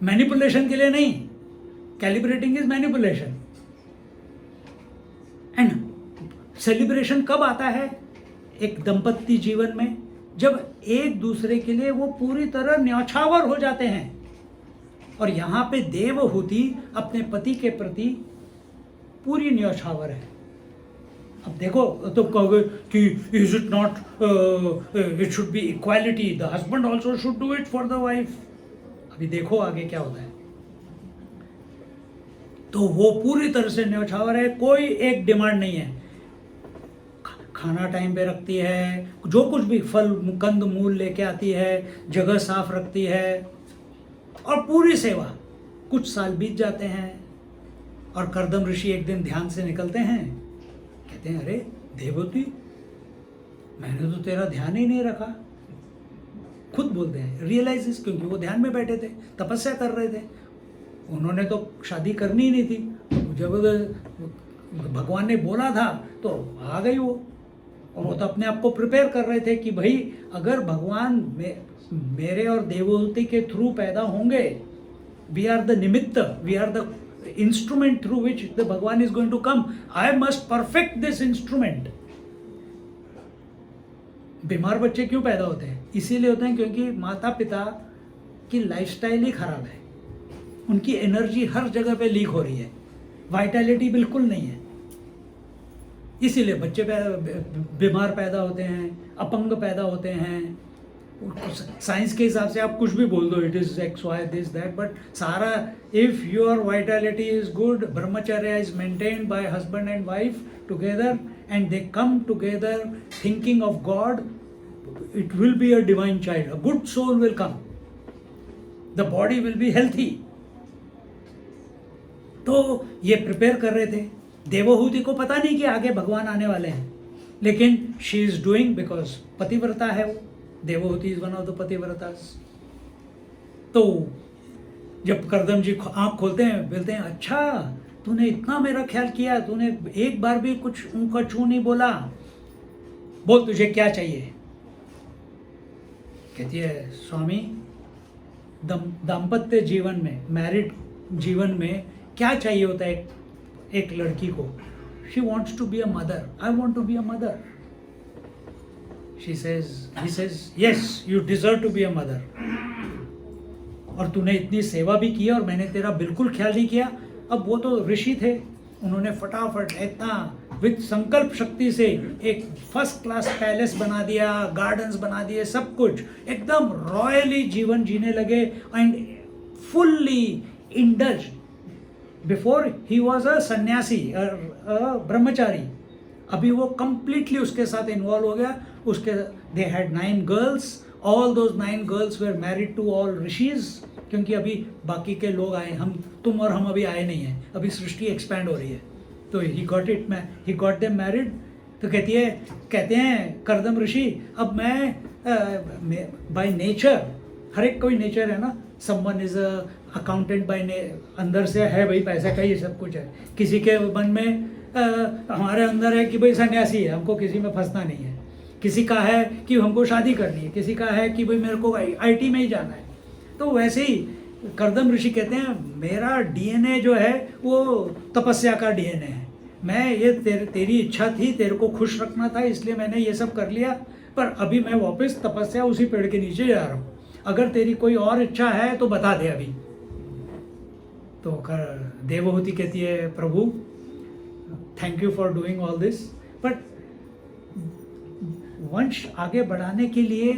मैनिपुलेशन के लिए नहीं। Calibrating is manipulation. And celebration कब आता है? एक दंपत्ति जीवन में, जब एक दूसरे के लिए वो पूरी तरह न्यौछावर हो जाते हैं। और यहाँ पे देवहूति अपने पति के प्रति पूरी न्यौछावर है। अब देखो, तो कहोगे कि is it not, it should be equality, the husband also should do it for the wife. अभी देखो आगे क्या होता है। तो वो पूरी तरह से न्यौछावर है, कोई एक डिमांड नहीं है। खाना टाइम पे रखती है, जो कुछ भी फल कंद मूल लेके आती है, जगह साफ रखती है और पूरी सेवा। कुछ साल बीत जाते हैं और कर्दम ऋषि एक दिन ध्यान से निकलते हैं, कहते हैं अरे देवहूति, मैंने तो तेरा ध्यान ही नहीं रखा। खुद बोलते हैं, रियलाइजेस, क्योंकि वो ध्यान में बैठे थे, तपस्या कर रहे थे, उन्होंने तो शादी करनी ही नहीं थी। जब भगवान ने बोला था तो आ गई वो, और वो तो अपने आप को प्रिपेयर कर रहे थे कि भाई अगर भगवान मेरे और देवहूति के थ्रू पैदा होंगे, वी आर द निमित्त, we are the instrument through which the भगवान is going to come, I must perfect this instrument. बीमार बच्चे क्यों पैदा होते हैं? इसीलिए होते हैं क्योंकि माता पिता की लाइफस्टाइल ही खराब है, उनकी एनर्जी हर जगह पे लीक हो रही है, वाइटैलिटी बिल्कुल नहीं है, इसीलिए बच्चे बीमार पैदा होते हैं, अपंग पैदा होते हैं। साइंस के हिसाब से आप कुछ भी बोल दो, it is x y this that, but सारा, if your vitality is good, ब्रह्मचर्य is maintained by husband and wife together and they come together thinking of God, it will be a divine child, a good soul will come, the body will be healthy. तो ये prepare कर रहे थे। देवहूति को पता नहीं कि आगे भगवान आने वाले हैं, लेकिन शी इज डूइंग बिकॉज पतिव्रता है वो, Devahuti is one of the पतिव्रतास। तो जब कर्दम जी आंख खोलते हैं, बोलते हैं अच्छा तूने इतना मेरा ख्याल किया, तूने एक बार भी कुछ ऊँका छू नहीं बोला, बोल तुझे क्या चाहिए? कहती है स्वामी, दाम्पत्य जीवन में, मैरिड जीवन में क्या चाहिए होता है एक लड़की को? She wants to be a mother, I want to be a mother. he says yes, you deserve to be a mother, और तूने इतनी सेवा भी की और मैंने तेरा बिल्कुल ख्याल नहीं किया। अब वो तो ऋषि थे, उन्होंने फटाफट इतना विद संकल्प शक्ति से एक फर्स्ट क्लास पैलेस बना दिया, गार्डन्स बना दिए, सब कुछ एकदम रॉयली जीवन जीने लगे and fully indulge. Before he was a सन्यासी, ब्रह्मचारी, अभी वो कंप्लीटली उसके साथ इन्वॉल्व हो गया। उसके they had 9 girls, all those 9 girls were married to all rishis, क्योंकि अभी बाकी के लोग आए, तुम और हम अभी आए नहीं हैं, अभी सृष्टि एक्सपैंड हो रही है। तो ही गॉट देम मैरिड। तो कहते हैं कर्दम ऋषि, अब मैं बाय नेचर, हर एक कोई नेचर है ना, समवन इज अकाउंटेंट बाय अंदर से है भाई, पैसा का ये सब कुछ है। किसी के मन में हमारे अंदर है कि भाई सन्यासी है, हमको किसी में फंसना नहीं है। किसी का है कि हमको शादी करनी है, किसी का है कि भाई मेरे को आईटी में ही जाना है। तो वैसे ही कर्दम ऋषि कहते हैं मेरा डीएनए जो है वो तपस्या का डीएनए है। मैं ये तेरी इच्छा थी, तेरे को खुश रखना था, इसलिए मैंने ये सब कर लिया, पर अभी मैं वापस तपस्या उसी पेड़ के नीचे जा रहा हूँ। अगर तेरी कोई और इच्छा है तो बता दे अभी। तो देवहूति कहती है प्रभु thank you for doing all this, but वंश आगे बढ़ाने के लिए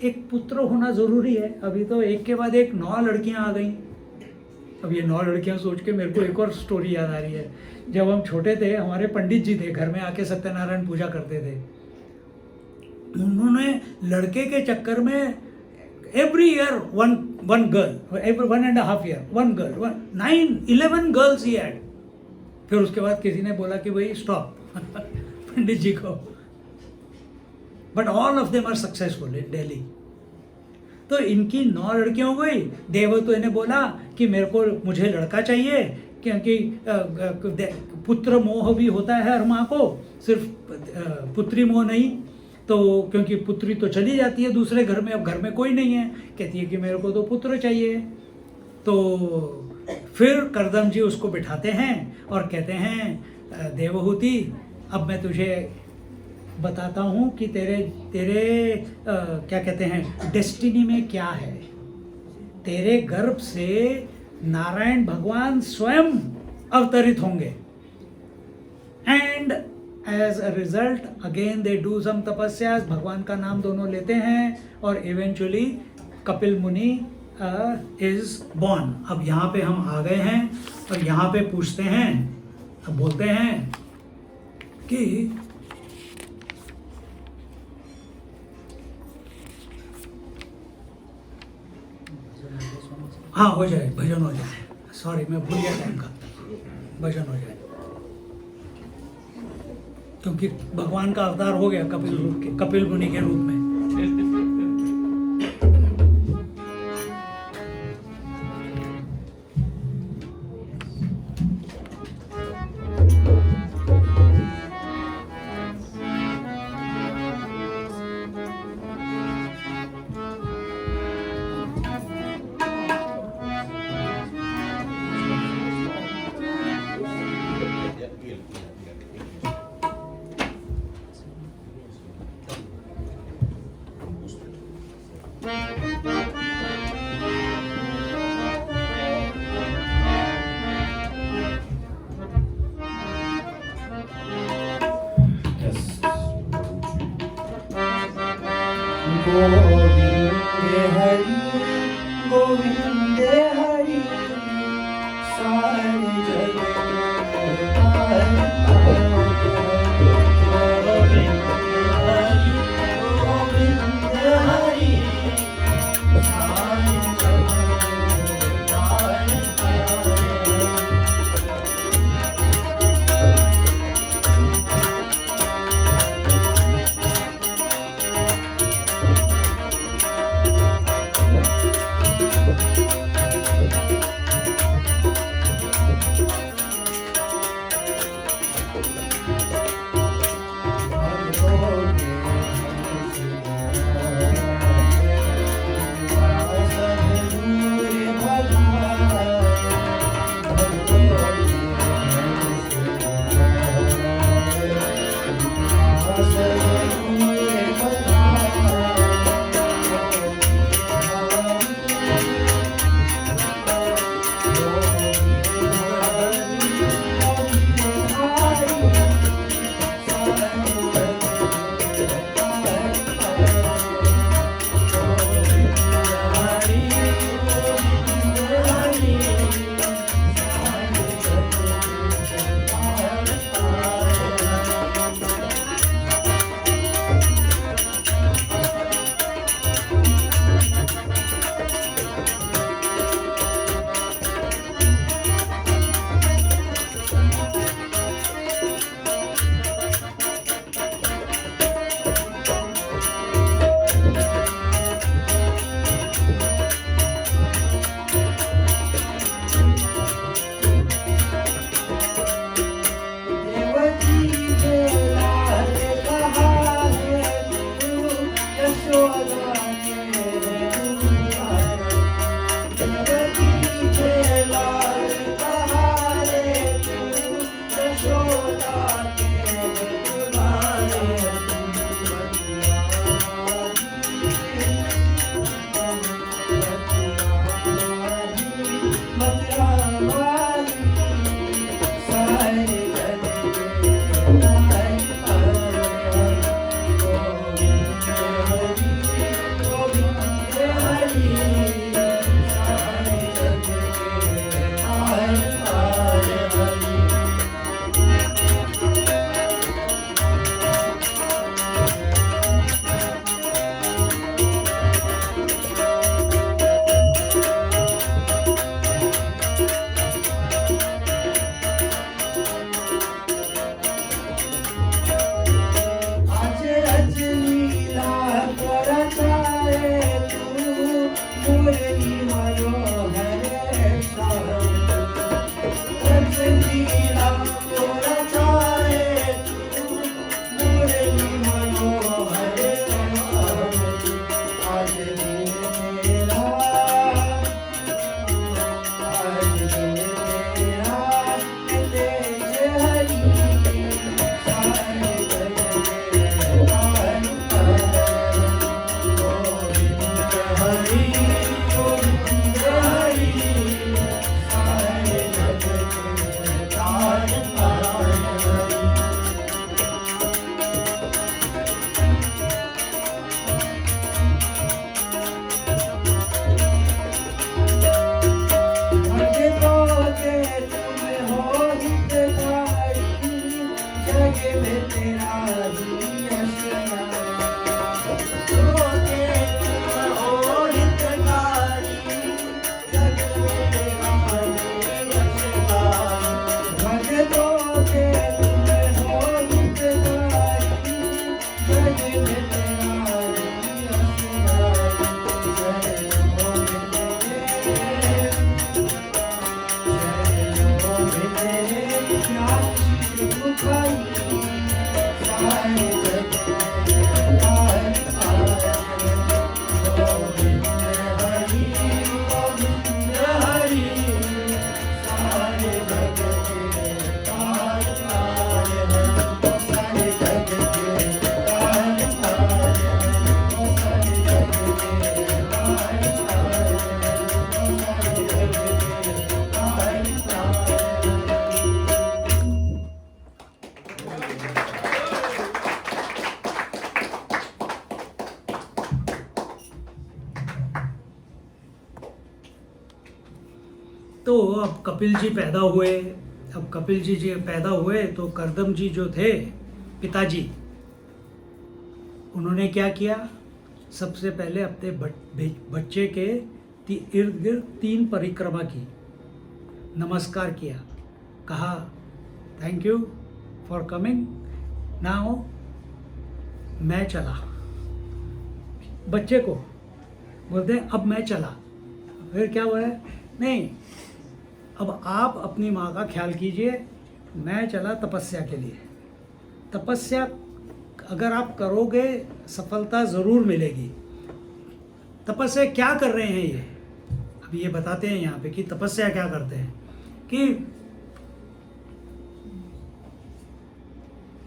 एक पुत्र होना जरूरी है। अभी तो एक के बाद एक 9 लड़कियां आ गई। अब ये 9 लड़कियां सोच के मेरे को एक और स्टोरी याद आ रही है। जब हम छोटे थे, हमारे पंडित जी थे, घर में आके सत्यनारायण पूजा करते थे। उन्होंने लड़के के चक्कर में every year one girl, every 1.5 year 1 girl, 11 girls he had. फिर उसके बाद किसी ने बोला कि भाई स्टॉप पंडित जी को, but all of them are successful in Delhi. तो इनकी 9 लड़कियां हो गई। देवहूति ने बोला कि मुझे लड़का चाहिए, क्योंकि पुत्र मोह भी होता है हर माँ को, सिर्फ पुत्री मोह नहीं। तो क्योंकि पुत्री तो चली जाती है दूसरे घर में, अब घर में कोई नहीं है, कहती है कि मेरे को तो पुत्र चाहिए। तो फिर कर्दम जी उसको बिठाते हैं और कहते हैं देवहूति अब मैं तुझे बताता हूँ कि तेरे क्या कहते हैं डेस्टिनी में क्या है। तेरे गर्भ से नारायण भगवान स्वयं अवतरित होंगे, and as a result again they do some tapasya, भगवान का नाम दोनों लेते हैं और इवेंचुअली कपिल मुनि इज बॉर्न। अब यहाँ पे हम आ गए हैं और यहाँ पे पूछते हैं, अब बोलते हैं कि हाँ हो जाए, भजन हो जाए, सॉरी मैं भूल गया टाइम का, भजन हो जाए, क्योंकि भगवान का अवतार हो गया कपिल मुनि के रूप में। गोविंद हरि सारे तो अब कपिल जी पैदा हुए। अब कपिल जी पैदा हुए तो करदम जी जो थे पिताजी, उन्होंने क्या किया, सबसे पहले अपने बच्चे के इर्द गिर्द 3 परिक्रमा की, नमस्कार किया, कहा thank you for coming now, मैं चला। बच्चे को बोलते हैं अब मैं चला। फिर क्या हुआ है, नहीं अब आप अपनी माँ का ख्याल कीजिए, मैं चला तपस्या के लिए। तपस्या अगर आप करोगे सफलता ज़रूर मिलेगी। तपस्या क्या कर रहे हैं ये, अब ये बताते हैं यहाँ पे कि तपस्या क्या करते हैं। कि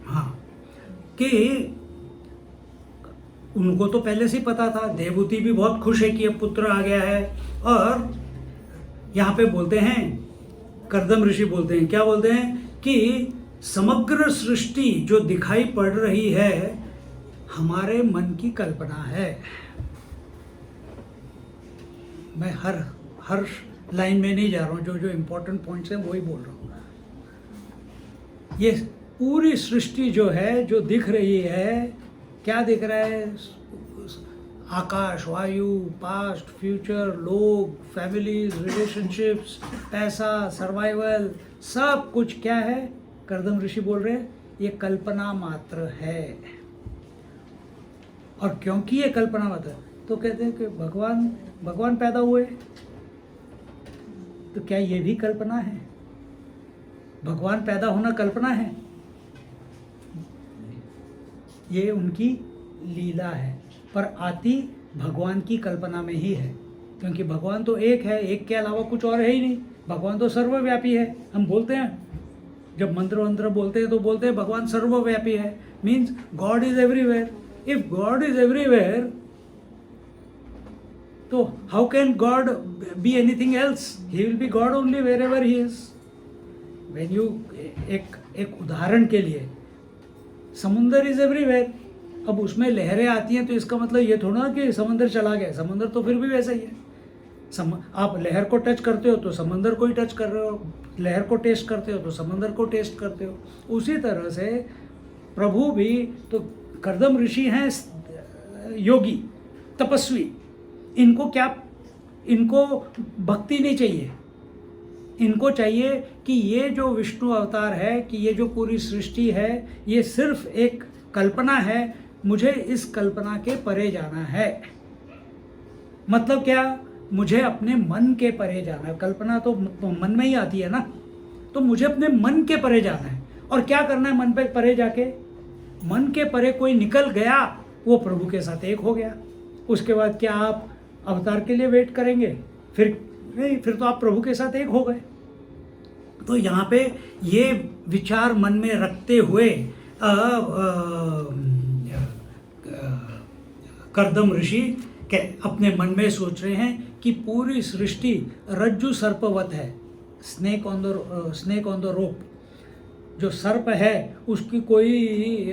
हाँ, कि उनको तो पहले से ही पता था, देवहूति भी बहुत खुश है कि अब पुत्र आ गया है। और यहाँ पे बोलते हैं, करदम ऋषि बोलते हैं, क्या बोलते हैं कि समग्र सृष्टि जो दिखाई पड़ रही है हमारे मन की कल्पना है। मैं हर लाइन में नहीं जा रहा हूँ, जो जो इम्पोर्टेंट पॉइंट्स हैं वही बोल रहा हूँ। ये पूरी सृष्टि जो है, जो दिख रही है, क्या दिख रहा है, आकाश, वायु, पास्ट, फ्यूचर, लोग, फैमिलीज, रिलेशनशिप्स, पैसा, सर्वाइवल, सब कुछ क्या है, करदम ऋषि बोल रहे हैं ये कल्पना मात्र है। और क्योंकि ये कल्पना मात्र है, तो कहते हैं कि भगवान पैदा हुए, तो क्या ये भी कल्पना है? भगवान पैदा होना कल्पना है? ये उनकी लीला है, पर आती भगवान की कल्पना में ही है, क्योंकि भगवान तो एक है, एक के अलावा कुछ और है ही नहीं। भगवान तो सर्वव्यापी है। हम बोलते हैं, जब मंत्र बोलते हैं तो बोलते हैं भगवान सर्वव्यापी है, means God is everywhere. If God is everywhere, तो how can God be anything else? He will be God only wherever he is. When you, एक उदाहरण के लिए, समुंदर इज एवरीवेयर। अब उसमें लहरें आती हैं तो इसका मतलब ये थोड़ा कि समंदर चला गया, समंदर तो फिर भी वैसा ही है। आप लहर को टच करते हो तो समंदर को ही टच कर रहे हो, लहर को टेस्ट करते हो तो समंदर को टेस्ट करते हो। उसी तरह से प्रभु भी तो करदम ऋषि हैं, योगी, तपस्वी। इनको क्या, इनको भक्ति नहीं चाहिए, इनको चाहिए कि ये जो विष्णु अवतार है, कि ये जो पूरी सृष्टि है, ये सिर्फ एक कल्पना है, मुझे इस कल्पना के परे जाना है। मतलब क्या, मुझे अपने मन के परे जाना है। कल्पना तो मन में ही आती है ना, तो मुझे अपने मन के परे जाना है। और क्या करना है मन पे परे जाके? मन के परे कोई निकल गया, वो प्रभु के साथ एक हो गया। उसके बाद क्या आप अवतार के लिए वेट करेंगे? फिर नहीं, फिर तो आप प्रभु के साथ एक हो गए। तो यहाँ पे ये विचार मन में रखते हुए करदम ऋषि अपने मन में सोच रहे हैं कि पूरी सृष्टि रज्जु सर्पवत है, स्नेक ऑन द रोप। जो सर्प है उसकी कोई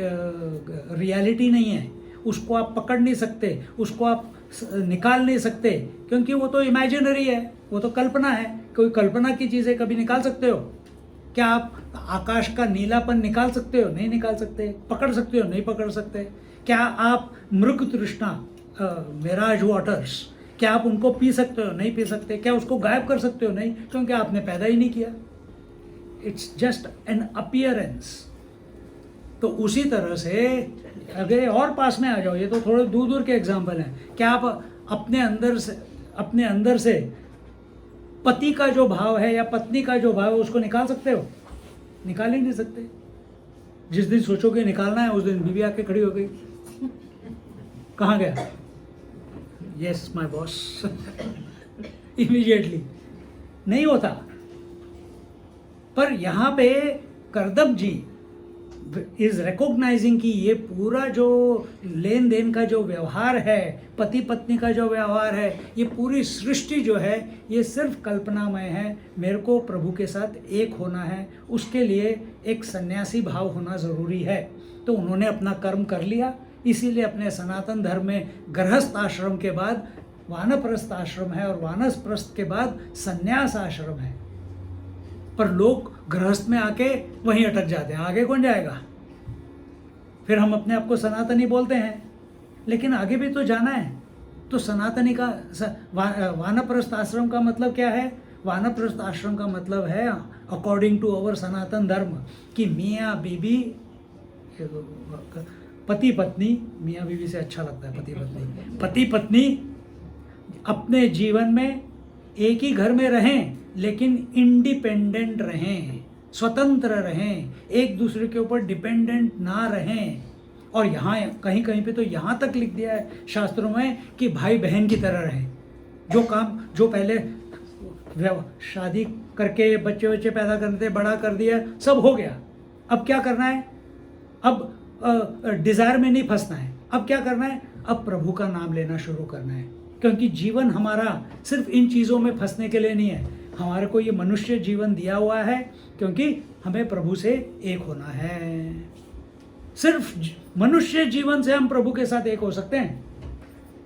रियलिटी नहीं है, उसको आप पकड़ नहीं सकते, उसको आप निकाल नहीं सकते, क्योंकि वो तो इमेजिनरी है, वो तो कल्पना है। कोई कल्पना की चीज़ें कभी निकाल सकते हो क्या? आप आकाश का नीलापन निकाल सकते हो? नहीं निकाल सकते। पकड़ सकते हो? नहीं पकड़ सकते। क्या आप मृग तृष्णा, मिराज वाटर्स, क्या आप उनको पी सकते हो? नहीं पी सकते। क्या उसको गायब कर सकते हो? नहीं, क्योंकि आपने पैदा ही नहीं किया। It's just an appearance. तो उसी तरह से अगर और पास में आ जाओ, ये तो थोड़े दूर दूर के एग्जाम्पल हैं। क्या आप अपने अंदर से पति का जो भाव है या पत्नी का जो भाव है उसको निकाल सकते हो? निकाल ही नहीं सकते। जिस दिन सोचोगे निकालना है, उस दिन बीवी आके खड़ी हो गई, कहाँ गया? Yes my boss. इमीडिएटली नहीं होता। पर यहाँ पे करदम जी इज रिकॉग्नाइजिंग कि ये पूरा जो लेन देन का जो व्यवहार है, पति पत्नी का जो व्यवहार है, ये पूरी सृष्टि जो है ये सिर्फ कल्पनामय है। मेरे को प्रभु के साथ एक होना है, उसके लिए एक सन्यासी भाव होना ज़रूरी है। तो उन्होंने अपना कर्म कर लिया, इसीलिए अपने सनातन धर्म में गृहस्थ आश्रम के बाद वानप्रस्थ आश्रम है और वानप्रस्थ के बाद संन्यास आश्रम है। पर लोग गृहस्थ में आके वहीं अटक जाते हैं, आगे कौन जाएगा? फिर हम अपने आप को सनातनी बोलते हैं, लेकिन आगे भी तो जाना है। तो सनातनी का वानप्रस्थ आश्रम का मतलब क्या है? वानप्रस्थ आश्रम का मतलब है अकॉर्डिंग टू अवर सनातन धर्म कि मियाँ बीबी, पति पत्नी, मियाँ बीबी से अच्छा लगता है पति पत्नी अपने जीवन में एक ही घर में रहें, लेकिन इंडिपेंडेंट रहें, स्वतंत्र रहें, एक दूसरे के ऊपर डिपेंडेंट ना रहें। और यहाँ कहीं कहीं पे तो यहाँ तक लिख दिया है शास्त्रों में कि भाई बहन की तरह रहें। जो काम जो पहले शादी करके बच्चे पैदा करते, बड़ा कर दिया, सब हो गया। अब क्या करना है? अब डिज़ायर में नहीं फंसना है। अब क्या करना है? अब प्रभु का नाम लेना शुरू करना है, क्योंकि जीवन हमारा सिर्फ इन चीज़ों में फंसने के लिए नहीं है। हमारे को ये मनुष्य जीवन दिया हुआ है क्योंकि हमें प्रभु से एक होना है। सिर्फ मनुष्य जीवन से हम प्रभु के साथ एक हो सकते हैं।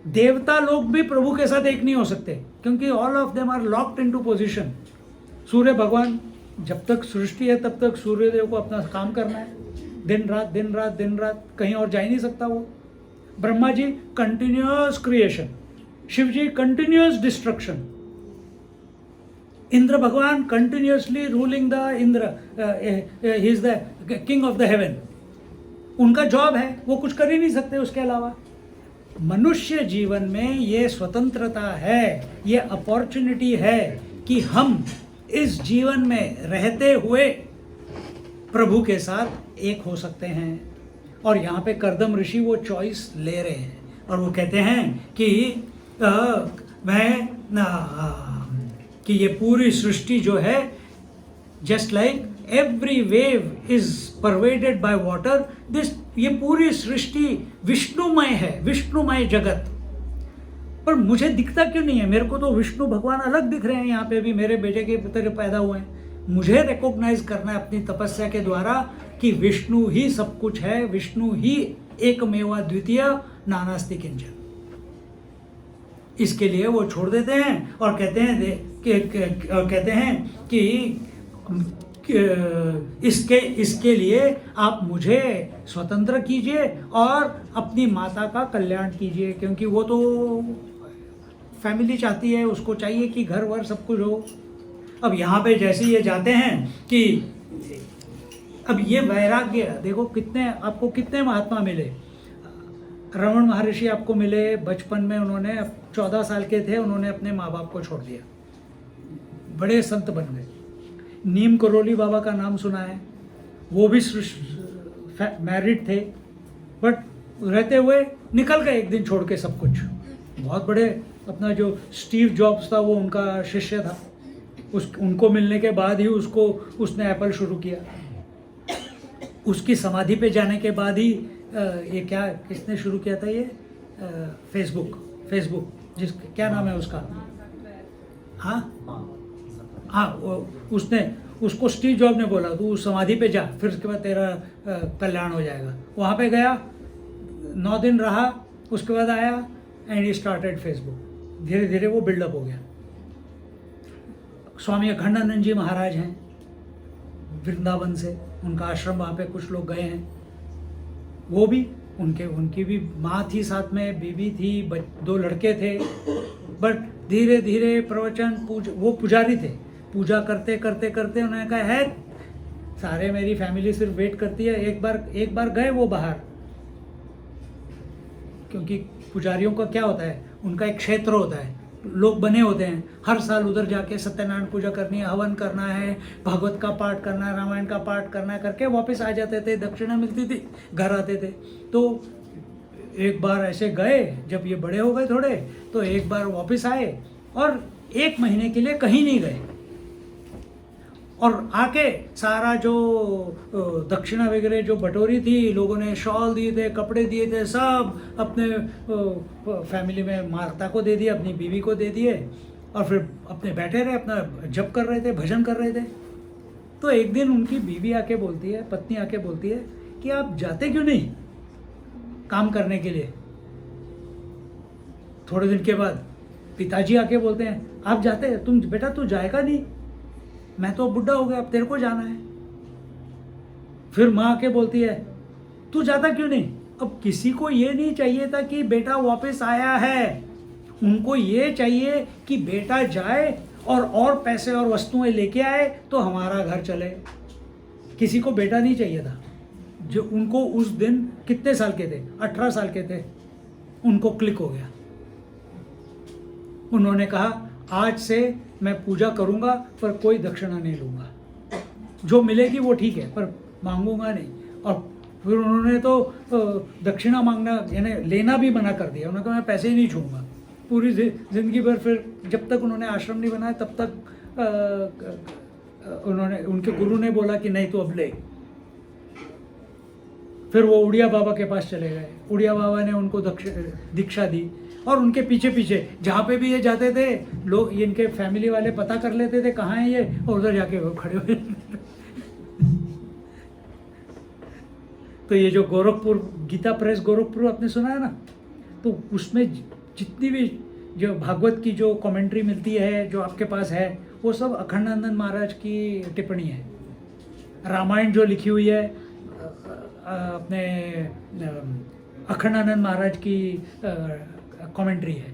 देवता लोग भी प्रभु के साथ एक नहीं हो सकते, क्योंकि all of them are locked into position. सूर्य भगवान, जब तक सृष्टि है तब तक सूर्यदेव को अपना काम करना है, दिन रात दिन रात दिन रात, कहीं और जा ही नहीं सकता वो। ब्रह्मा जी कंटिन्यूअस क्रिएशन, शिव जी कंटिन्यूअस डिस्ट्रक्शन, इंद्र भगवान continuously ruling the Indra, he is the king of the haven. उनका जॉब है, वो कुछ कर ही नहीं सकते उसके अलावा। मनुष्य जीवन में ये स्वतंत्रता है, ये अपॉर्चुनिटी है कि हम इस जीवन में रहते हुए प्रभु के साथ एक हो सकते हैं। और यहाँ पे कर्दम ऋषि वो चॉइस ले रहे हैं और वो कहते हैं कि कि ये पूरी सृष्टि जो है, just like every wave is pervaded by water, ये पूरी सृष्टि विष्णुमय है, विष्णुमय जगत। पर मुझे दिखता क्यों नहीं है? मेरे को तो विष्णु भगवान अलग दिख रहे हैं। यहाँ पे भी मेरे बेटे के तरह पैदा हुए हैं। मुझे रिकॉग्नाइज करना है अपनी तपस्या के द्वारा कि विष्णु ही सब कुछ है, विष्णु ही एकमेवा द्वितीय, नानास्ति किंचन। इसके लिए वो छोड़ देते हैं और कहते हैं कि इसके लिए आप मुझे स्वतंत्र कीजिए और अपनी माता का कल्याण कीजिए, क्योंकि वो तो फैमिली चाहती है, उसको चाहिए कि घर वर सब कुछ हो। अब यहाँ पे जैसे ये जाते हैं कि अब ये वैराग्य देखो, आपको कितने महात्मा मिले। रमण महर्षि आपको मिले, बचपन में उन्होंने 14 साल के थे, उन्होंने अपने माँ बाप को छोड़ दिया, बड़े संत बन गए। नीम करोली बाबा का नाम सुना है, वो भी मैरिड थे, बट रहते हुए निकल गए एक दिन छोड़ के सब कुछ। बहुत बड़े, अपना जो स्टीव जॉब्स था वो उनका शिष्य था, उनको मिलने के बाद ही उसने एप्पल शुरू किया। उसकी समाधि पे जाने के बाद ही ये किसने शुरू किया था? ये फेसबुक क्या नाम है उसका? हाँ, उसको स्टीव जॉब ने बोला तू समाधि पे जा, फिर उसके बाद तेरा कल्याण हो जाएगा। वहाँ पे गया, 9 दिन रहा, उसके बाद आया एंड ही स्टार्टेड फेसबुक। धीरे धीरे वो बिल्डअप हो गया। स्वामी अखंडानंद जी महाराज हैं वृंदावन से, उनका आश्रम, वहाँ पे कुछ लोग गए हैं। वो भी उनकी भी माँ थी साथ में, बीवी थी, 2 लड़के थे, बट धीरे धीरे प्रवचन वो पुजारी थे, पूजा करते करते करते उन्होंने कहा है सारे मेरी फैमिली सिर्फ वेट करती है, एक बार गए वो बाहर। क्योंकि पुजारियों का क्या होता है, उनका एक क्षेत्र होता है, लोग बने होते हैं, हर साल उधर जाके सत्यनारायण पूजा करनी है, हवन करना है, भागवत का पाठ करना है, रामायण का पाठ करना है, करके वापस आ जाते थे, दक्षिणा मिलती थी, घर आते थे। तो एक बार ऐसे गए, जब ये बड़े हो गए थोड़े, तो एक बार वापस आए और 1 महीने के लिए कहीं नहीं गए, और आके सारा जो दक्षिणा वगैरह जो बटोरी थी, लोगों ने शॉल दिए थे, कपड़े दिए थे, सब अपने फैमिली में माता को दे दिए, अपनी बीवी को दे दिए, और फिर अपने बैठे रहे, अपना जप कर रहे थे, भजन कर रहे थे। तो एक दिन उनकी बीवी आके बोलती है, पत्नी आके बोलती है कि आप जाते क्यों नहीं काम करने के लिए? थोड़े दिन के बाद पिताजी आके बोलते हैं आप जाते हैं, तुम बेटा तू जाएगा नहीं, मैं तो बुढ़ा हो गया, अब तेरे को जाना है। फिर माँ आके बोलती है तू जाता क्यों नहीं। अब किसी को ये नहीं चाहिए था कि बेटा वापस आया है, उनको ये चाहिए कि बेटा जाए और पैसे और वस्तुएं लेके आए तो हमारा घर चले। किसी को बेटा नहीं चाहिए था। जो उनको उस दिन कितने साल के थे, 18 साल के थे, उनको क्लिक हो गया। उन्होंने कहा आज से मैं पूजा करूंगा पर कोई दक्षिणा नहीं लूंगा, जो मिलेगी वो ठीक है पर मांगूंगा नहीं। और फिर उन्होंने तो दक्षिणा मांगना यानी लेना भी मना कर दिया। उन्होंने कहा मैं पैसे ही नहीं छूऊंगा पूरी जिंदगी भर। फिर जब तक उन्होंने आश्रम नहीं बनाया तब तक उन्होंने, उनके गुरु ने बोला कि नहीं तो अब ले। फिर वो उड़िया बाबा के पास चले गए। उड़िया बाबा ने उनको दीक्षा दी और उनके पीछे पीछे जहाँ पे भी ये जाते थे लोग, इनके फैमिली वाले पता कर लेते थे कहाँ है ये, और उधर जाके वो खड़े हुए। तो ये जो गोरखपुर गीता प्रेस गोरखपुर आपने सुना है ना, तो उसमें जितनी भी जो भागवत की जो कमेंट्री मिलती है जो आपके पास है वो सब अखंडानंद महाराज की टिप्पणी है। रामायण जो लिखी हुई है अपने अखंडानंद महाराज की कमेंट्री है।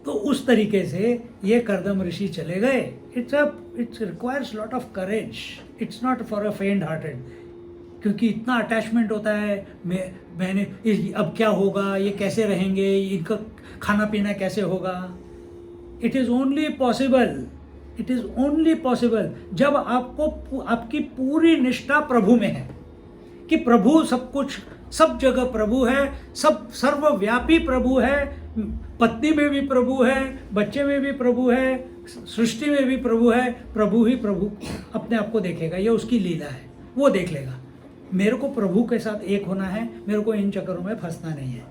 तो उस तरीके से ये कर्दम ऋषि चले गए। It's requires lot of courage, it's not for a फेंट हार्टेड, क्योंकि इतना अटैचमेंट होता है। मैंने अब क्या होगा, ये कैसे रहेंगे, इनका खाना पीना कैसे होगा। इट इज़ ओनली पॉसिबल जब आपको आपकी पूरी निष्ठा प्रभु में है कि प्रभु सब कुछ, सब जगह प्रभु है, सब सर्वव्यापी प्रभु है, पत्नी में भी प्रभु है, बच्चे में भी प्रभु है, सृष्टि में भी प्रभु है। प्रभु ही प्रभु अपने आप को देखेगा, ये उसकी लीला है, वो देख लेगा। मेरे को प्रभु के साथ एक होना है, मेरे को इन चक्करों में फंसना नहीं है।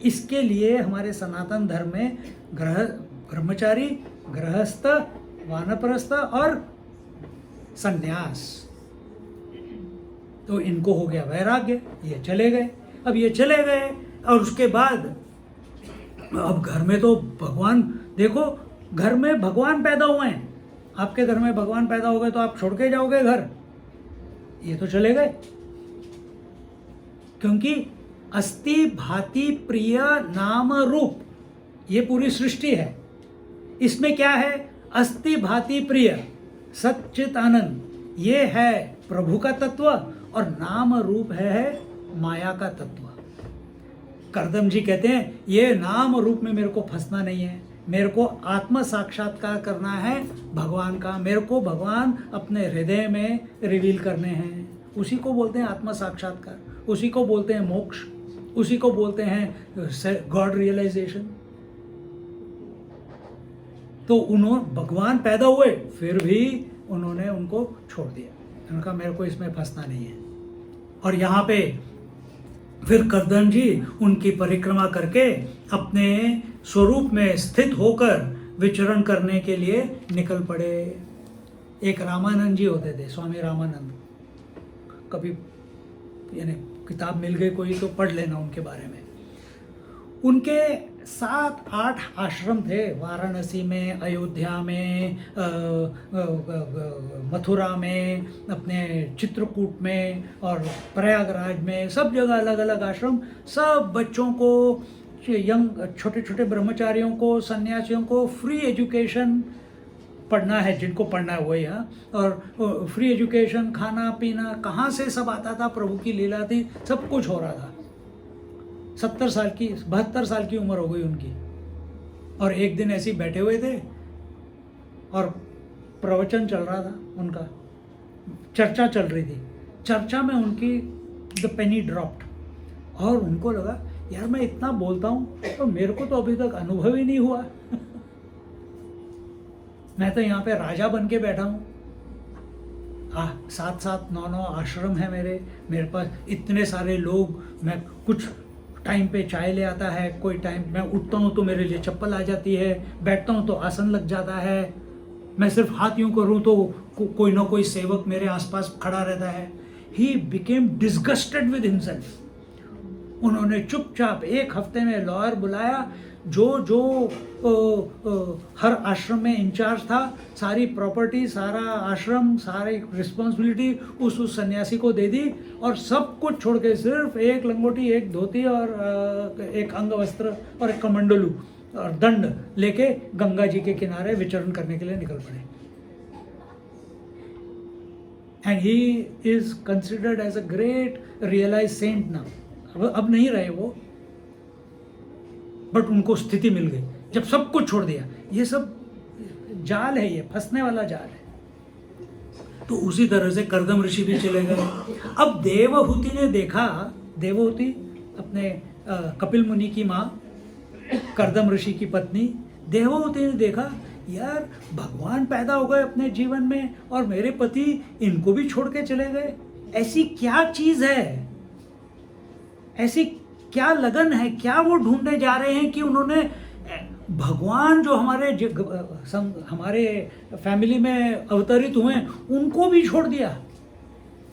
इसके लिए हमारे सनातन धर्म में ब्रह्मचारी, गृहस्थ, वानप्रस्थ और संन्यास, तो इनको हो गया वैराग्य, ये चले गए। अब ये चले गए और उसके बाद अब घर में तो भगवान, देखो घर में भगवान पैदा हुए हैं। आपके घर में भगवान पैदा हो गए तो आप छोड़ के जाओगे घर, ये तो चले गए। क्योंकि अस्ति भाति प्रिय नाम रूप, ये पूरी सृष्टि है। इसमें क्या है, अस्ति भाति प्रिय सच्चित आनंद, ये है प्रभु का तत्व, और नाम रूप है माया का तत्व। करदम जी कहते हैं ये नाम रूप में मेरे को फंसना नहीं है, मेरे को आत्म साक्षात्कार करना है भगवान का, मेरे को भगवान अपने हृदय में रिवील करने हैं। उसी को बोलते हैं आत्म साक्षात्कार, उसी को बोलते हैं मोक्ष, उसी को बोलते हैं गॉड रियलाइजेशन। तो उन्होंने भगवान पैदा हुए फिर भी उन्होंने उनको छोड़ दिया, उन्होंने कहा मेरे को इसमें फंसना नहीं है। और यहाँ पे फिर करदम जी उनकी परिक्रमा करके अपने स्वरूप में स्थित होकर विचरण करने के लिए निकल पड़े। एक रामानंद जी होते थे, स्वामी रामानंद, कभी यानी किताब मिल गई कोई तो पढ़ लेना उनके बारे में। उनके 7-8 आश्रम थे, वाराणसी में, अयोध्या में, मथुरा में, अपने चित्रकूट में और प्रयागराज में, सब जगह अलग अलग आश्रम। सब बच्चों को, यंग छोटे छोटे ब्रह्मचारियों को, सन्यासियों को फ्री एजुकेशन पढ़ना है, जिनको पढ़ना है वही। हाँ, और फ्री एजुकेशन, खाना पीना कहाँ से सब आता था, प्रभु की लीला थी, सब कुछ हो रहा था। 70 साल की, 72 साल की उम्र हो गई उनकी। और एक दिन ऐसे ही बैठे हुए थे और प्रवचन चल रहा था उनका, चर्चा चल रही थी। चर्चा में उनकी द पेनी ड्रॉप्ड और उनको लगा यार मैं इतना बोलता हूँ तो मेरे को तो अभी तक अनुभव ही नहीं हुआ। मैं तो यहाँ पे राजा बन के बैठा हूँ। 7-7, 9-9 आश्रम है मेरे पास इतने सारे लोग। मैं कुछ टाइम पे चाय ले आता है, कोई टाइम मैं उठता हूँ तो मेरे लिए चप्पल आ जाती है, बैठता हूँ तो आसन लग जाता है, मैं सिर्फ हाथ यूँ करूँ तो कोई ना कोई सेवक मेरे आसपास खड़ा रहता है। He became disgusted with himself. उन्होंने चुपचाप 1 हफ्ते में लॉयर बुलाया, जो हर आश्रम में इंचार्ज था, सारी प्रॉपर्टी, सारा आश्रम, सारी रिस्पॉन्सिबिलिटी उस सन्यासी को दे दी, और सब कुछ छोड़ के सिर्फ 1 लंगोटी, 1 धोती और 1 अंग वस्त्र और 1 कमंडलू और दंड लेके गंगा जी के किनारे विचरण करने के लिए निकल पड़े। And he is considered as a great realise saint now. अब नहीं रहे वो, बट उनको स्थिति मिल गई जब सब कुछ छोड़ दिया। ये सब जाल है, ये फंसने वाला जाल है। तो उसी तरह से कर्दम ऋषि भी चले गए। अब देवहूति ने देखा, देवहूति अपने कपिल मुनि की माँ, कर्दम ऋषि की पत्नी, देवहूति ने देखा यार भगवान पैदा हो गए अपने जीवन में और मेरे पति इनको भी छोड़ के चले गए। ऐसी क्या चीज है, ऐसी क्या लगन है, क्या वो ढूंढने जा रहे हैं कि उन्होंने भगवान जो हमारे फैमिली में अवतरित हुए उनको भी छोड़ दिया।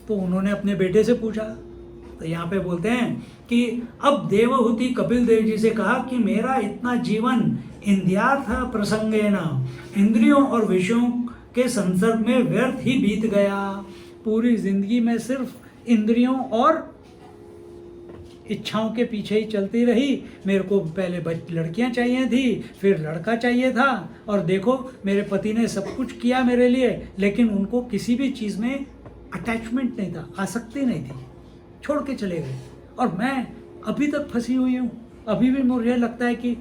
तो उन्होंने अपने बेटे से पूछा। तो यहाँ पे बोलते हैं कि अब देवहूति कपिल देव जी से कहा कि मेरा इतना जीवन इंद्रियार्थ प्रसंगेन, इंद्रियों और विषयों के संसर्ग में व्यर्थ ही बीत गया। पूरी जिंदगी में सिर्फ इंद्रियों और इच्छाओं के पीछे ही चलती रही। मेरे को पहले लड़कियां चाहिए थी, फिर लड़का चाहिए था, और देखो मेरे पति ने सब कुछ किया मेरे लिए, लेकिन उनको किसी भी चीज़ में अटैचमेंट नहीं था, आसक्ति नहीं थी, छोड़ के चले गए। और मैं अभी तक फंसी हुई हूँ। अभी भी मुझे लगता है कि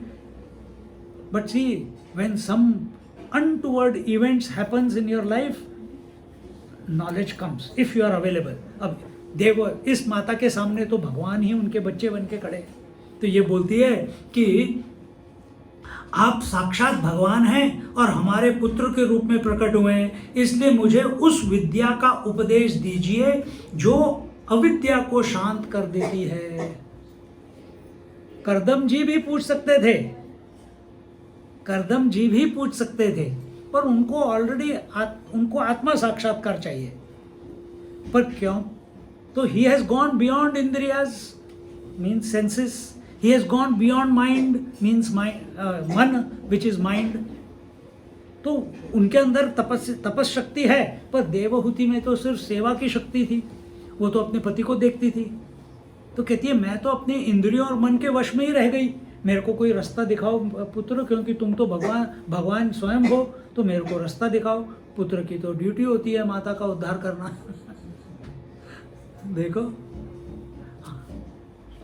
but see when some untoward events happens in your life, knowledge comes if you are available. अब देव इस माता के सामने तो भगवान ही उनके बच्चे बन के खड़े। तो ये बोलती है कि आप साक्षात भगवान हैं और हमारे पुत्र के रूप में प्रकट हुए हैं, इसलिए मुझे उस विद्या का उपदेश दीजिए जो अविद्या को शांत कर देती है। कर्दम जी भी पूछ सकते थे, कर्दम जी भी पूछ सकते थे, पर उनको ऑलरेडी उनको आत्मा साक्षात्कार चाहिए। पर क्यों? तो he has gone beyond indriyas means senses, he has gone beyond mind means मन which is mind। तो उनके अंदर तपस शक्ति है, पर देवहूति में तो सिर्फ सेवा की शक्ति थी। वो तो अपने पति को देखती थी। तो कहती है मैं तो अपने इंद्रियों और मन के वश में ही रह गई, मेरे को कोई रास्ता दिखाओ पुत्र, क्योंकि तुम तो भगवान स्वयं हो, तो मेरे को रास्ता दिखाओ। पुत्र की तो ड्यूटी होती है माता का उद्धार करना। देखो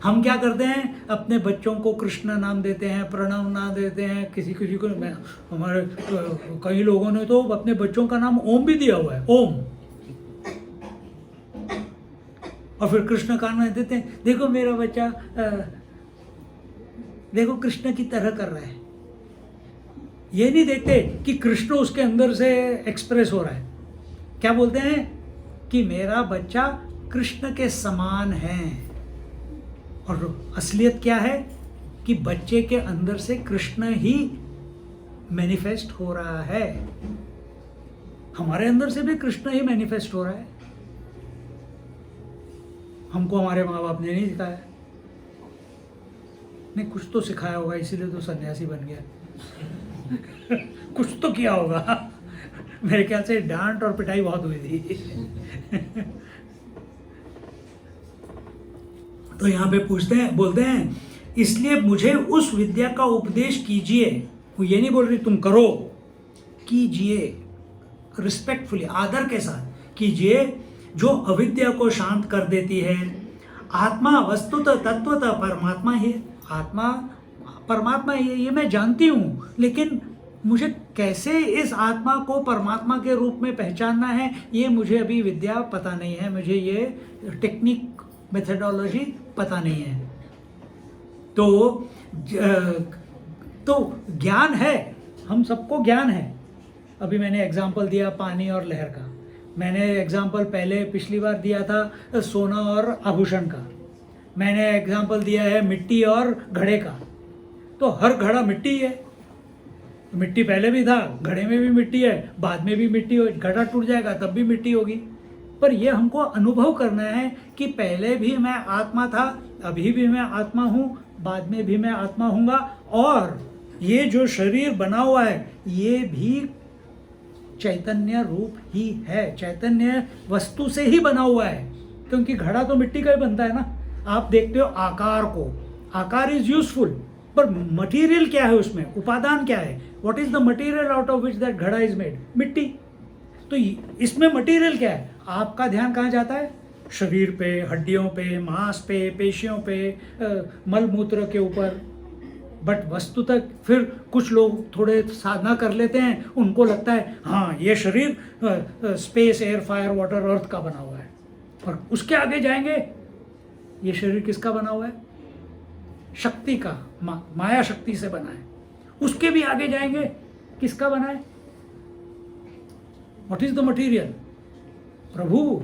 हम क्या करते हैं, अपने बच्चों को कृष्ण नाम देते हैं, प्रणव नाम देते हैं, किसी को हमारे कई लोगों ने तो अपने बच्चों का नाम ओम भी दिया हुआ है, ओम, और फिर कृष्ण का नाम देते हैं। देखो मेरा बच्चा देखो कृष्ण की तरह कर रहा है। ये नहीं देखते कि कृष्ण उसके अंदर से एक्सप्रेस हो रहा है। क्या बोलते हैं कि मेरा बच्चा कृष्ण के समान है, और असलियत क्या है कि बच्चे के अंदर से कृष्ण ही मैनिफेस्ट हो रहा है। हमारे अंदर से भी कृष्ण ही मैनिफेस्ट हो रहा है। हमको हमारे माँ बाप ने नहीं सिखाया, नहीं कुछ तो सिखाया होगा, इसीलिए तो सन्यासी बन गया। कुछ तो किया होगा। मेरे ख्याल से डांट और पिटाई बहुत हुई थी। तो यहाँ पे बोलते हैं इसलिए मुझे उस विद्या का उपदेश कीजिए। वो ये नहीं बोल रही तुम करो, कीजिए, रिस्पेक्टफुली, आदर के साथ कीजिए, जो अविद्या को शांत कर देती है। आत्मा वस्तुतः तत्वतः परमात्मा है। आत्मा परमात्मा ये मैं जानती हूँ, लेकिन मुझे कैसे इस आत्मा को परमात्मा के रूप में पहचानना है, ये मुझे अभी विद्या पता नहीं है, मुझे ये टेक्निक मेथडोलॉजी पता नहीं है। तो ज्ञान है, हम सबको ज्ञान है। अभी मैंने एग्जाम्पल दिया पानी और लहर का, मैंने एग्जाम्पल पहले पिछली बार दिया था सोना और आभूषण का, मैंने एग्जाम्पल दिया है मिट्टी और घड़े का। तो हर घड़ा मिट्टी है, मिट्टी पहले भी था, घड़े में भी मिट्टी है, बाद में भी मिट्टी हो, घड़ा टूट जाएगा तब भी मिट्टी होगी। पर ये हमको अनुभव करना है कि पहले भी मैं आत्मा था, अभी भी मैं आत्मा हूँ, बाद में भी मैं आत्मा हूँगा, और ये जो शरीर बना हुआ है ये भी चैतन्य रूप ही है, चैतन्य वस्तु से ही बना हुआ है, क्योंकि घड़ा तो मिट्टी का ही बनता है ना। आप देखते हो आकार को, आकार इज यूजफुल, पर मटेरियल क्या है उसमें, उपादान क्या है, what is the material out of which that घड़ा इज मेड, मिट्टी। तो इसमें मटेरियल क्या है, आपका ध्यान कहाँ जाता है, शरीर पे, हड्डियों पे, मांस पे, पेशियों पे, मल मूत्र के ऊपर। बट वस्तु तक फिर कुछ लोग थोड़े साधना कर लेते हैं, उनको लगता है हाँ ये शरीर स्पेस, एयर, फायर, वाटर, अर्थ का बना हुआ है, और उसके आगे जाएंगे ये शरीर किसका बना हुआ है, शक्ति का, माया शक्ति से बना है। उसके भी आगे जाएंगे किसका बना है, व्हाट इज द मटीरियल, प्रभु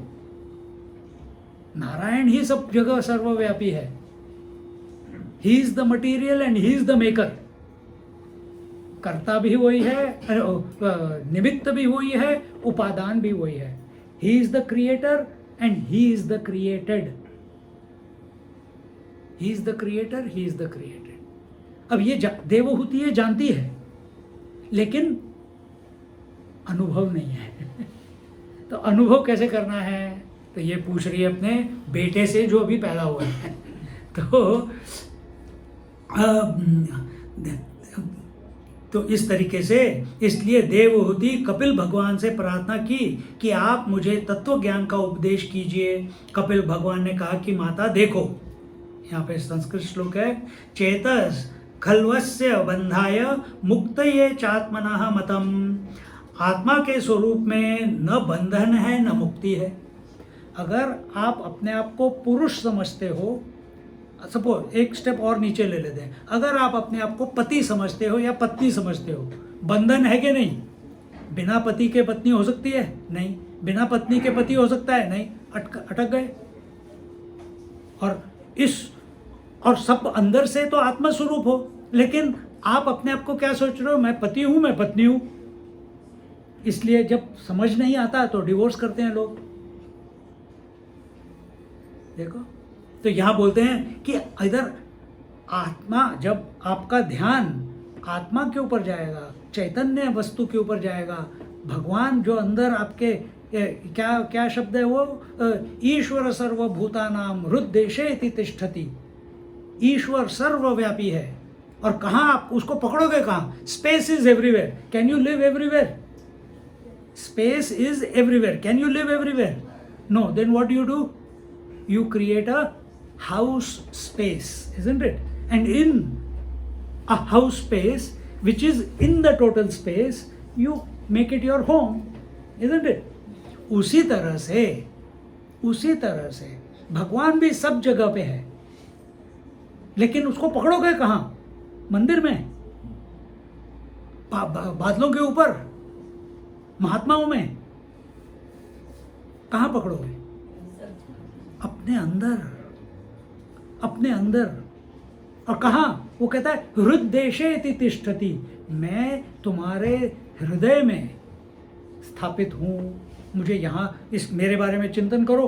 नारायण ही सब जगह सर्वव्यापी है, he is the material and he is the maker. कर्ता भी वही है, निमित्त भी वही है, उपादान भी वही है। He is the creator and he is the created, he is the creator, he is the created. अब ये देवहूति ये जानती है, लेकिन अनुभव नहीं है। तो अनुभव कैसे करना है, तो ये पूछ रही है अपने बेटे से जो अभी पैदा हुआ है। तो इस तरीके से, इसलिए देवहूति कपिल भगवान से प्रार्थना की कि आप मुझे तत्व ज्ञान का उपदेश कीजिए। कपिल भगवान ने कहा कि माता देखो, यहाँ पे संस्कृत श्लोक है, चेतस खल्वस्य बंधाय मुक्तये चात्मनः मतम। आत्मा के स्वरूप में न बंधन है न मुक्ति है। अगर आप अपने आप को पुरुष समझते हो, सपोज एक स्टेप और नीचे ले लेते हैं, अगर आप अपने आप को पति समझते हो या पत्नी समझते हो, बंधन है कि नहीं, बिना पति के पत्नी हो सकती है, नहीं, बिना पत्नी के पति हो सकता है, नहीं, अटक गए। और सब अंदर से तो आत्मा स्वरूप हो, लेकिन आप अपने आप को क्या सोच रहे हो, मैं पति हूं, मैं पत्नी हूं। इसलिए जब समझ नहीं आता तो डिवोर्स करते हैं लोग। देखो, तो यहां बोलते हैं कि इधर आत्मा, जब आपका ध्यान आत्मा के ऊपर जाएगा, चैतन्य वस्तु के ऊपर जाएगा, भगवान जो अंदर आपके क्या शब्द है वो, ईश्वर सर्वभूतानाम हृद्देशे इति तिष्ठति। ईश्वर सर्वव्यापी है, और कहाँ आप उसको पकड़ोगे, कहाँ, space is everywhere. Can you live everywhere? Space is everywhere. Can you live everywhere? No. Then what you do? You create a house space, isn't it? And in a house space, which is in the total space, you make it your home, isn't it? उसी तरह से भगवान भी सब जगह पे है, लेकिन उसको पकड़ोगे कहाँ? मंदिर में, बादलों के ऊपर, महात्माओं में, कहाँ पकड़ोगे? अपने अंदर। और कहाँ? वो कहता है हृद्देशे इति तिष्ठति, मैं तुम्हारे हृदय में स्थापित हूँ, मुझे यहाँ इस मेरे बारे में चिंतन करो,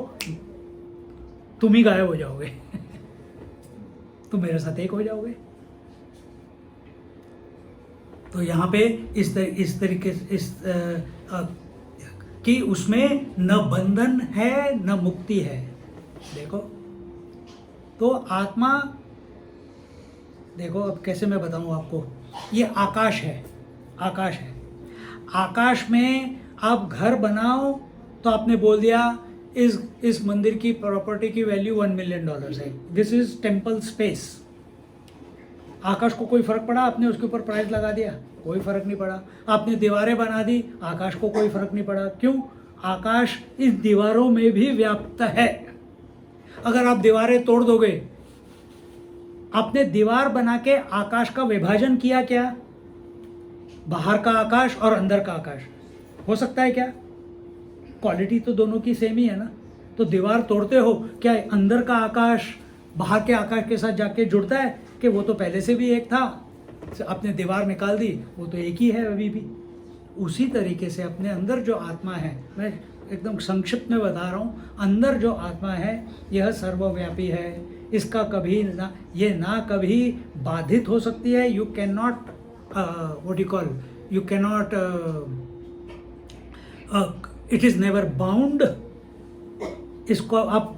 तुम ही गायब हो जाओगे। तुम मेरे साथ एक हो जाओगे। तो यहाँ पे इस तरीके कि उसमें न बंधन है न मुक्ति है। देखो, तो आत्मा, देखो अब कैसे मैं बताऊं आपको, ये आकाश है। आकाश में आप घर बनाओ तो आपने बोल दिया इस मंदिर की प्रॉपर्टी की वैल्यू $1 मिलियन है, दिस इज टेम्पल स्पेस। आकाश को कोई फर्क पड़ा? आपने उसके ऊपर प्राइस लगा दिया, कोई फर्क नहीं पड़ा। आपने दीवारें बना दी, आकाश को कोई फर्क नहीं पड़ा। क्यों? आकाश इस दीवारों में भी व्याप्त है। अगर आप दीवारें तोड़ दोगे, आपने दीवार बना के आकाश का विभाजन किया क्या? बाहर का आकाश और अंदर का आकाश हो सकता है क्या? क्वालिटी तो दोनों की सेम ही है ना। तो दीवार तोड़ते हो, क्या अंदर का आकाश बाहर के आकाश के साथ जाके जुड़ता है कि वो तो पहले से भी एक था, आपने दीवार निकाल दी, वो तो एक ही है अभी भी। उसी तरीके से अपने अंदर जो आत्मा है, मैं एकदम संक्षिप्त में बता रहा हूँ, अंदर जो आत्मा है यह सर्वव्यापी है, इसका कभी ना, ये ना कभी बाधित हो सकती है। You can not what you call, you can not, it is never bound. इसको आप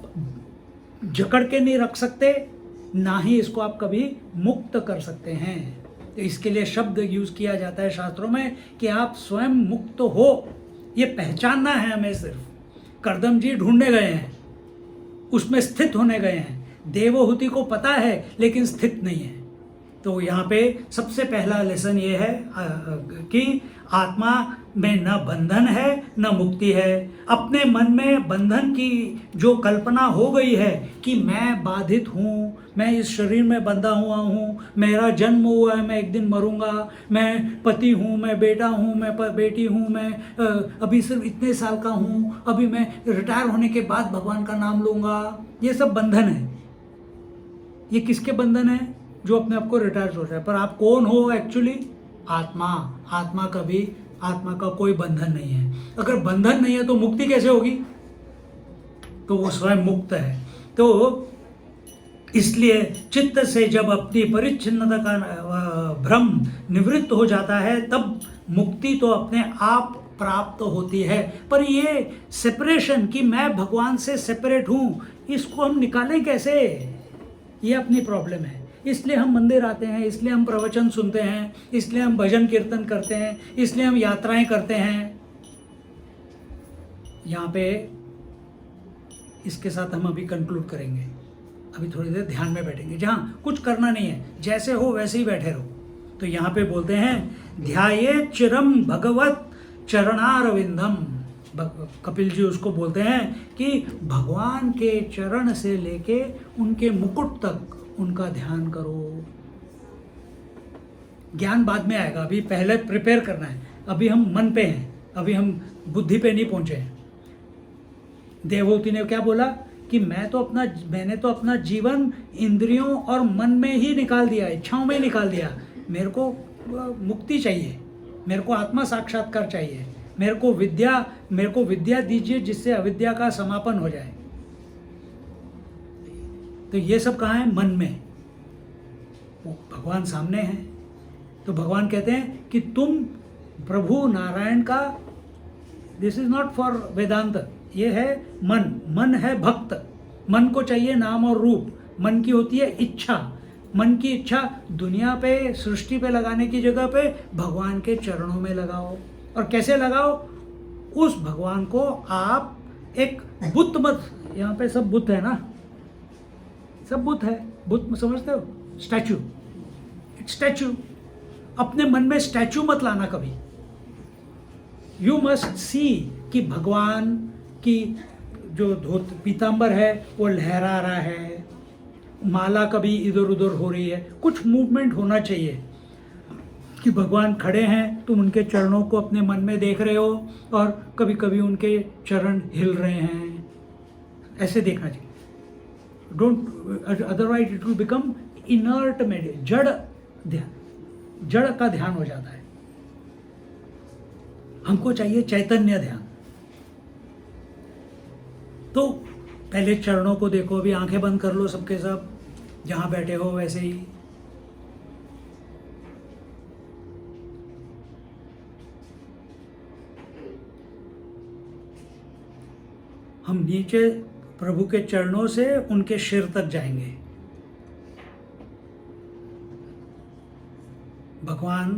जकड़ के नहीं रख सकते, ना ही इसको आप कभी मुक्त कर सकते हैं। तो इसके लिए शब्द यूज़ किया जाता है शास्त्रों में कि आप स्वयं मुक्त हो, ये पहचानना है हमें। सिर्फ करदम जी ढूंढने गए हैं, उसमें स्थित होने गए हैं। देवहूति को पता है लेकिन स्थित नहीं है। तो यहाँ पे सबसे पहला लेसन ये है कि आत्मा में न बंधन है न मुक्ति है। अपने मन में बंधन की जो कल्पना हो गई है कि मैं बाधित हूँ, मैं इस शरीर में बंधा हुआ हूँ, मेरा जन्म हुआ है, मैं एक दिन मरूंगा, मैं पति हूँ, मैं बेटा हूँ, मैं बेटी हूँ, मैं अभी सिर्फ इतने साल का हूँ, अभी मैं रिटायर होने के बाद भगवान का नाम लूँगा। ये सब बंधन है। ये किसके बंधन है? जो अपने आप को रिटायर सोच रहा है। पर आप कौन हो एक्चुअली? आत्मा। आत्मा का कोई बंधन नहीं है। अगर बंधन नहीं है तो मुक्ति कैसे होगी? तो वो स्वयं मुक्त है। तो इसलिए चित्त से जब अपनी परिच्छिन्नता का भ्रम निवृत्त हो जाता है तब मुक्ति तो अपने आप प्राप्त होती है। पर ये सेपरेशन कि मैं भगवान से सेपरेट हूँ, इसको हम निकालें कैसे? ये अपनी प्रॉब्लम है। इसलिए हम मंदिर आते हैं, इसलिए हम प्रवचन सुनते हैं, इसलिए हम भजन कीर्तन करते हैं, इसलिए हम यात्राएं करते हैं। यहाँ पे इसके साथ हम अभी कंक्लूड करेंगे। अभी थोड़ी देर ध्यान में बैठेंगे, जहाँ कुछ करना नहीं है, जैसे हो वैसे ही बैठे रहो। तो यहाँ पे बोलते हैं ध्याये चिरम भगवत चरणारविंदम। कपिल जी उसको बोलते हैं कि भगवान के चरण से लेके उनके मुकुट तक उनका ध्यान करो। ज्ञान बाद में आएगा, अभी पहले प्रिपेयर करना है। अभी हम मन पे हैं, अभी हम बुद्धि पे नहीं पहुंचे हैं। देवहूति ने क्या बोला कि मैंने तो अपना जीवन इंद्रियों और मन में ही निकाल दिया, इच्छाओं में ही निकाल दिया। मेरे को मुक्ति चाहिए, मेरे को आत्मा साक्षात्कार चाहिए, मेरे को विद्या दीजिए जिससे अविद्या का समापन हो जाए। तो ये सब कहाँ है? मन में। वो भगवान सामने हैं। तो भगवान कहते हैं कि तुम प्रभु नारायण का, दिस इज नॉट फॉर वेदांत, ये है मन है भक्त। मन को चाहिए नाम और रूप। मन की होती है इच्छा। मन की इच्छा दुनिया पे, सृष्टि पे लगाने की जगह पे भगवान के चरणों में लगाओ। और कैसे लगाओ? उस भगवान को आप एक बुत मत, यहाँ पे सब बुत है ना, सब बुत है। बुत समझते हो? Statue, it's statue. अपने मन में स्टैचू मत लाना कभी। यू मस्ट सी कि भगवान की जो पीतांबर है वो लहरा रहा है, माला कभी इधर उधर हो रही है, कुछ मूवमेंट होना चाहिए कि भगवान खड़े हैं, तुम उनके चरणों को अपने मन में देख रहे हो और कभी कभी उनके चरण हिल रहे हैं, ऐसे देखना चाहिए। Don't, otherwise it will become inert में, जड़ ध्यान, जड़ का ध्यान हो जाता है। हमको चाहिए चैतन्य ध्यान। तो पहले चरणों को देखो, अभी आंखें बंद कर लो सबके सब, जहां बैठे हो वैसे ही। हम नीचे प्रभु के चरणों से उनके सिर तक जाएंगे। भगवान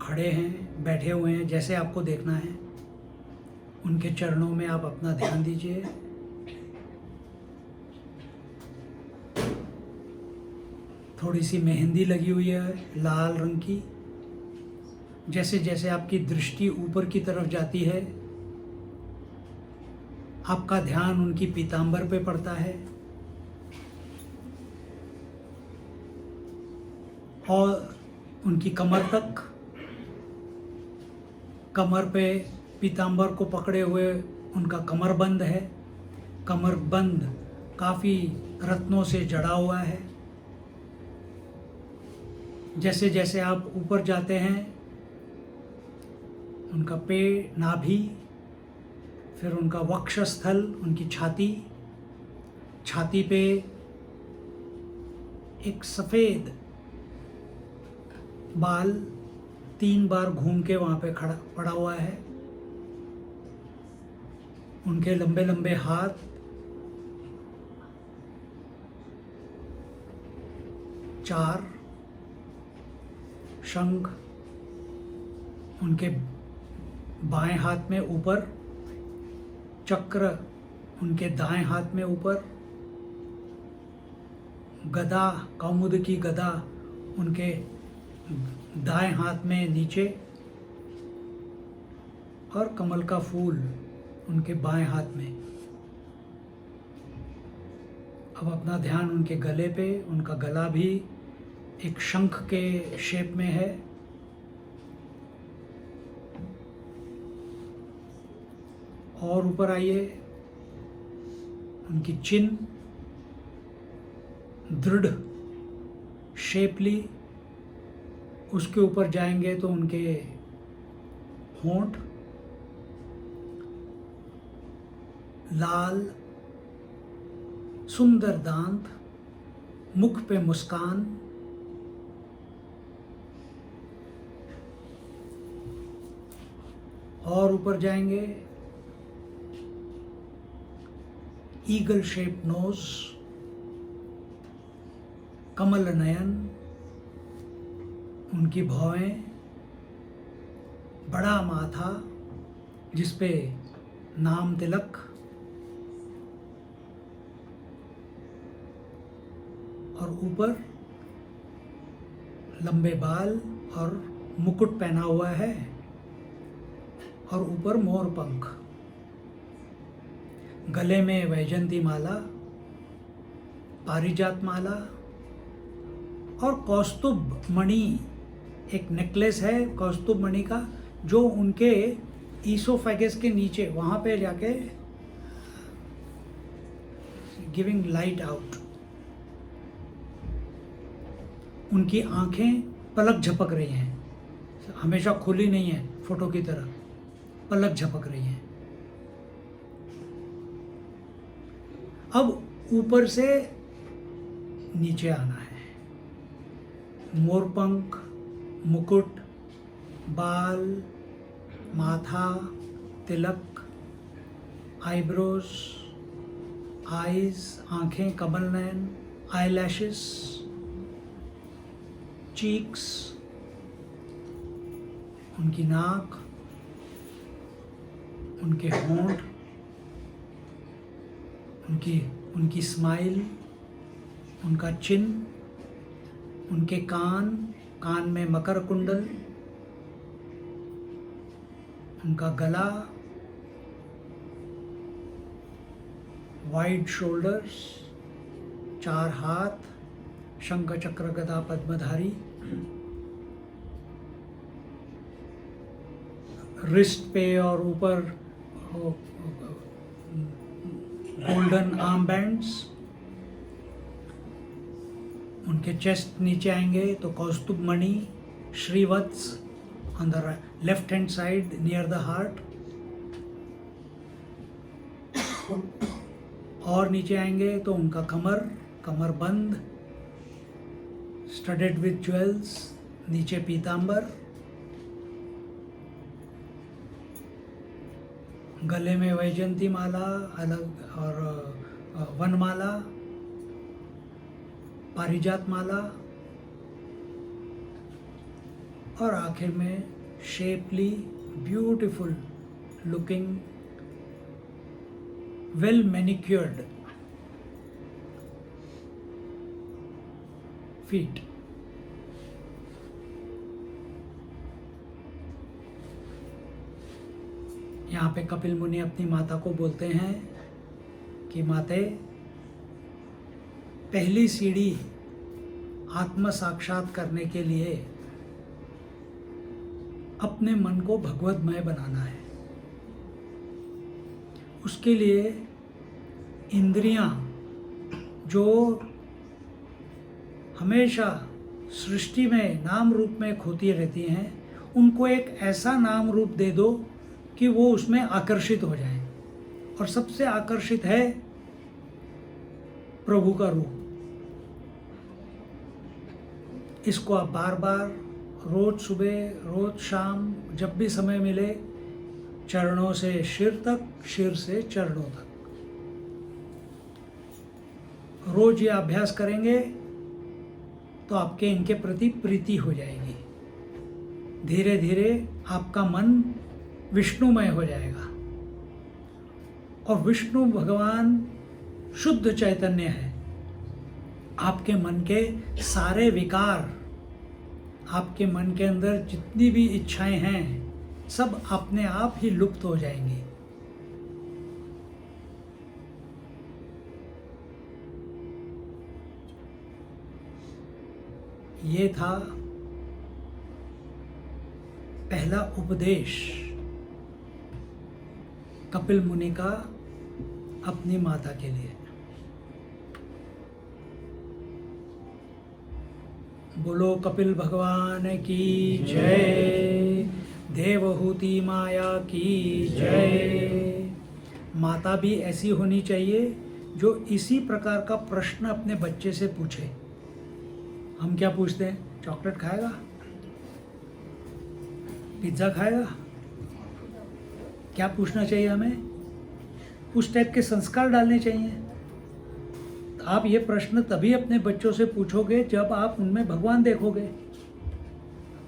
खड़े हैं, बैठे हुए हैं, जैसे आपको देखना है। उनके चरणों में आप अपना ध्यान दीजिए। थोड़ी सी मेहंदी लगी हुई है लाल रंग की। जैसे जैसे आपकी दृष्टि ऊपर की तरफ जाती है, आपका ध्यान उनकी पीतांबर पे पड़ता है और उनकी कमर तक। कमर पे पीतांबर को पकड़े हुए उनका कमरबंद है। कमरबंद काफ़ी रत्नों से जड़ा हुआ है। जैसे जैसे आप ऊपर जाते हैं, उनका पेट, नाभि, फिर उनका वक्षस्थल, उनकी छाती, छाती पे एक सफ़ेद बाल 3 बार घूम के वहाँ पे खड़ा पड़ा हुआ है। उनके लंबे लंबे हाथ, चार शंख उनके बाएं हाथ में ऊपर, चक्र उनके दाएं हाथ में ऊपर, गदा, कौमुद की गदा उनके दाएं हाथ में नीचे, और कमल का फूल उनके बाएं हाथ में। अब अपना ध्यान उनके गले पे, उनका गला भी एक शंख के शेप में है। और ऊपर आइए, उनकी चिन दृढ़, शेपली। उसके ऊपर जाएंगे तो उनके होंठ लाल, सुंदर दांत, मुख पे मुस्कान, और ऊपर जाएंगे, eagle shape knows, Kamal Nayan, उनकी भौहें, बड़ा माथा जिसपे नाम तिलक, और ऊपर लंबे बाल और मुकुट पहना हुआ है, और ऊपर मोर पंख, गले में वैजंती माला, पारिजात माला, और कौस्तुभ मणि, एक नेकलेस है कौस्तुभ मणि का, जो उनके ईसोफेगस के नीचे वहाँ पे जाके गिविंग लाइट आउट। उनकी आंखें पलक झपक रही हैं, हमेशा खुली नहीं है फोटो की तरह, पलक झपक रही हैं। अब ऊपर से नीचे आना है। मोरपंख, मुकुट, बाल, माथा, तिलक, आईब्रोज, आईज, आंखें, Kamal Nayan, eye lashes, cheeks, उनकी नाक, उनके होंठ, उनकी स्माइल, उनका चिन्ह, उनके कान में मकर कुंडल, उनका गला, वाइड शोल्डर्स, 4 हाथ, शंख चक्र गदा पद्मधारी, रिस्ट पे और ऊपर गोल्डन आर्म बैंड्स। उनके चेस्ट नीचे आएंगे तो कौस्तुभ मणि, श्रीवत्स on the left hand side near the heart. और नीचे आएंगे तो उनका कमरबंद, स्टडेड विथ ज्वेल्स, नीचे पीतांबर, गले में वैजंती माला अलग, और वनमाला, पारिजात माला, और आखिर में shapely, beautiful looking, well manicured feet. यहाँ पे कपिल मुनि अपनी माता को बोलते हैं कि माते, पहली सीढ़ी आत्म साक्षात करने के लिए अपने मन को भगवतमय बनाना है। उसके लिए इंद्रियां जो हमेशा सृष्टि में नाम रूप में खोती रहती हैं, उनको एक ऐसा नाम रूप दे दो कि वो उसमें आकर्षित हो जाएं। और सबसे आकर्षित है प्रभु का रूप। इसको आप बार बार, रोज सुबह, रोज शाम, जब भी समय मिले, चरणों से सिर तक, सिर से चरणों तक रोज ये अभ्यास करेंगे तो आपके इनके प्रति प्रीति हो जाएगी। धीरे धीरे आपका मन विष्णुमय हो जाएगा। और विष्णु भगवान शुद्ध चैतन्य है। आपके मन के सारे विकार, आपके मन के अंदर जितनी भी इच्छाएं हैं, सब अपने आप ही लुप्त हो जाएंगी। ये था पहला उपदेश कपिल मुनि का अपनी माता के लिए। बोलो कपिल भगवान की जय, देवहूति माया की जय। माता भी ऐसी होनी चाहिए जो इसी प्रकार का प्रश्न अपने बच्चे से पूछे। हम क्या पूछते हैं? चॉकलेट खाएगा? पिज्ज़ा खाएगा? क्या पूछना चाहिए हमें? उस टाइप के संस्कार डालने चाहिए। आप ये प्रश्न तभी अपने बच्चों से पूछोगे जब आप उनमें भगवान देखोगे।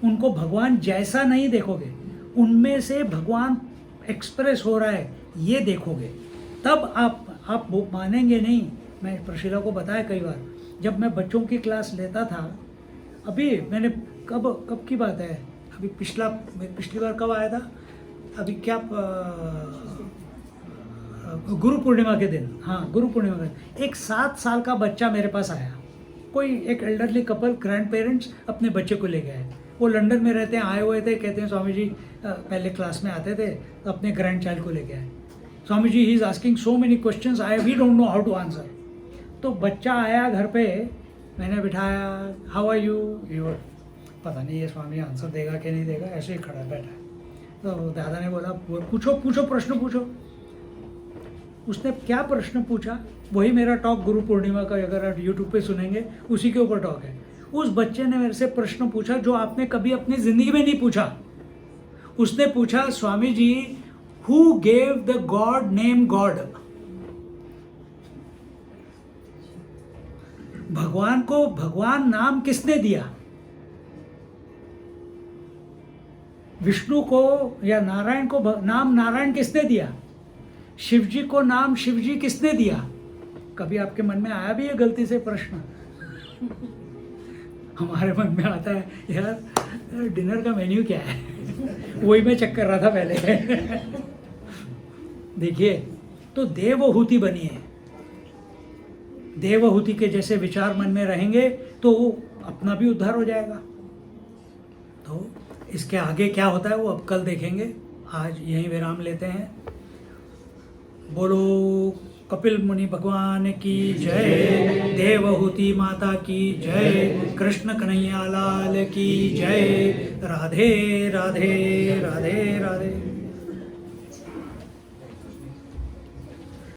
उनको भगवान जैसा नहीं देखोगे, उनमें से भगवान एक्सप्रेस हो रहा है ये देखोगे, तब आप वो मानेंगे नहीं। मैं प्रशीला को बताया कई बार, जब मैं बच्चों की क्लास लेता था, अभी मैंने कब की बात है, अभी पिछली बार कब आया था, अभी क्या गुरु पूर्णिमा के दिन, हाँ गुरु पूर्णिमा के दिन, एक 7 साल का बच्चा मेरे पास आया। कोई एक एल्डरली कपल, ग्रैंड पेरेंट्स अपने बच्चे को ले गए। वो लंदन में रहते हैं, आए हुए थे, कहते हैं स्वामी जी पहले क्लास में आते थे तो अपने ग्रैंड चाइल्ड को लेके आए। Swami ji he is asking so many questions, we don't know how to answer. तो बच्चा आया घर पे, मैंने बिठाया, हाउ आर यू, पता नहीं ये स्वामी आंसर देगा कि नहीं देगा, ऐसे ही खड़ा बैठा है। तो दादा ने बोला पूछो प्रश्न पूछो। उसने क्या प्रश्न पूछा, वही मेरा टॉक गुरु पूर्णिमा का, अगर आप यूट्यूब पे सुनेंगे उसी के ऊपर टॉक है। उस बच्चे ने मेरे से प्रश्न पूछा जो आपने कभी अपनी जिंदगी में नहीं पूछा। उसने पूछा, Swami ji who gave the God name God? भगवान को भगवान नाम किसने दिया? विष्णु को या नारायण को नाम नारायण किसने दिया? शिवजी को नाम शिवजी किसने दिया? कभी आपके मन में आया भी है गलती से प्रश्न? हमारे मन में आता है, यार डिनर का मेन्यू क्या है? वही मैं चेक कर रहा था पहले। देखिए, तो देवहूति बनिए। देवहूति के जैसे विचार मन में रहेंगे तो अपना भी उद्धार हो जाएगा। तो इसके आगे क्या होता है वो अब कल देखेंगे। आज यहीं विराम लेते हैं। बोलो कपिल मुनि भगवान की जय, देवहूति माता की जय, कृष्ण कन्हैया लाल की जय। राधे राधे राधे राधे।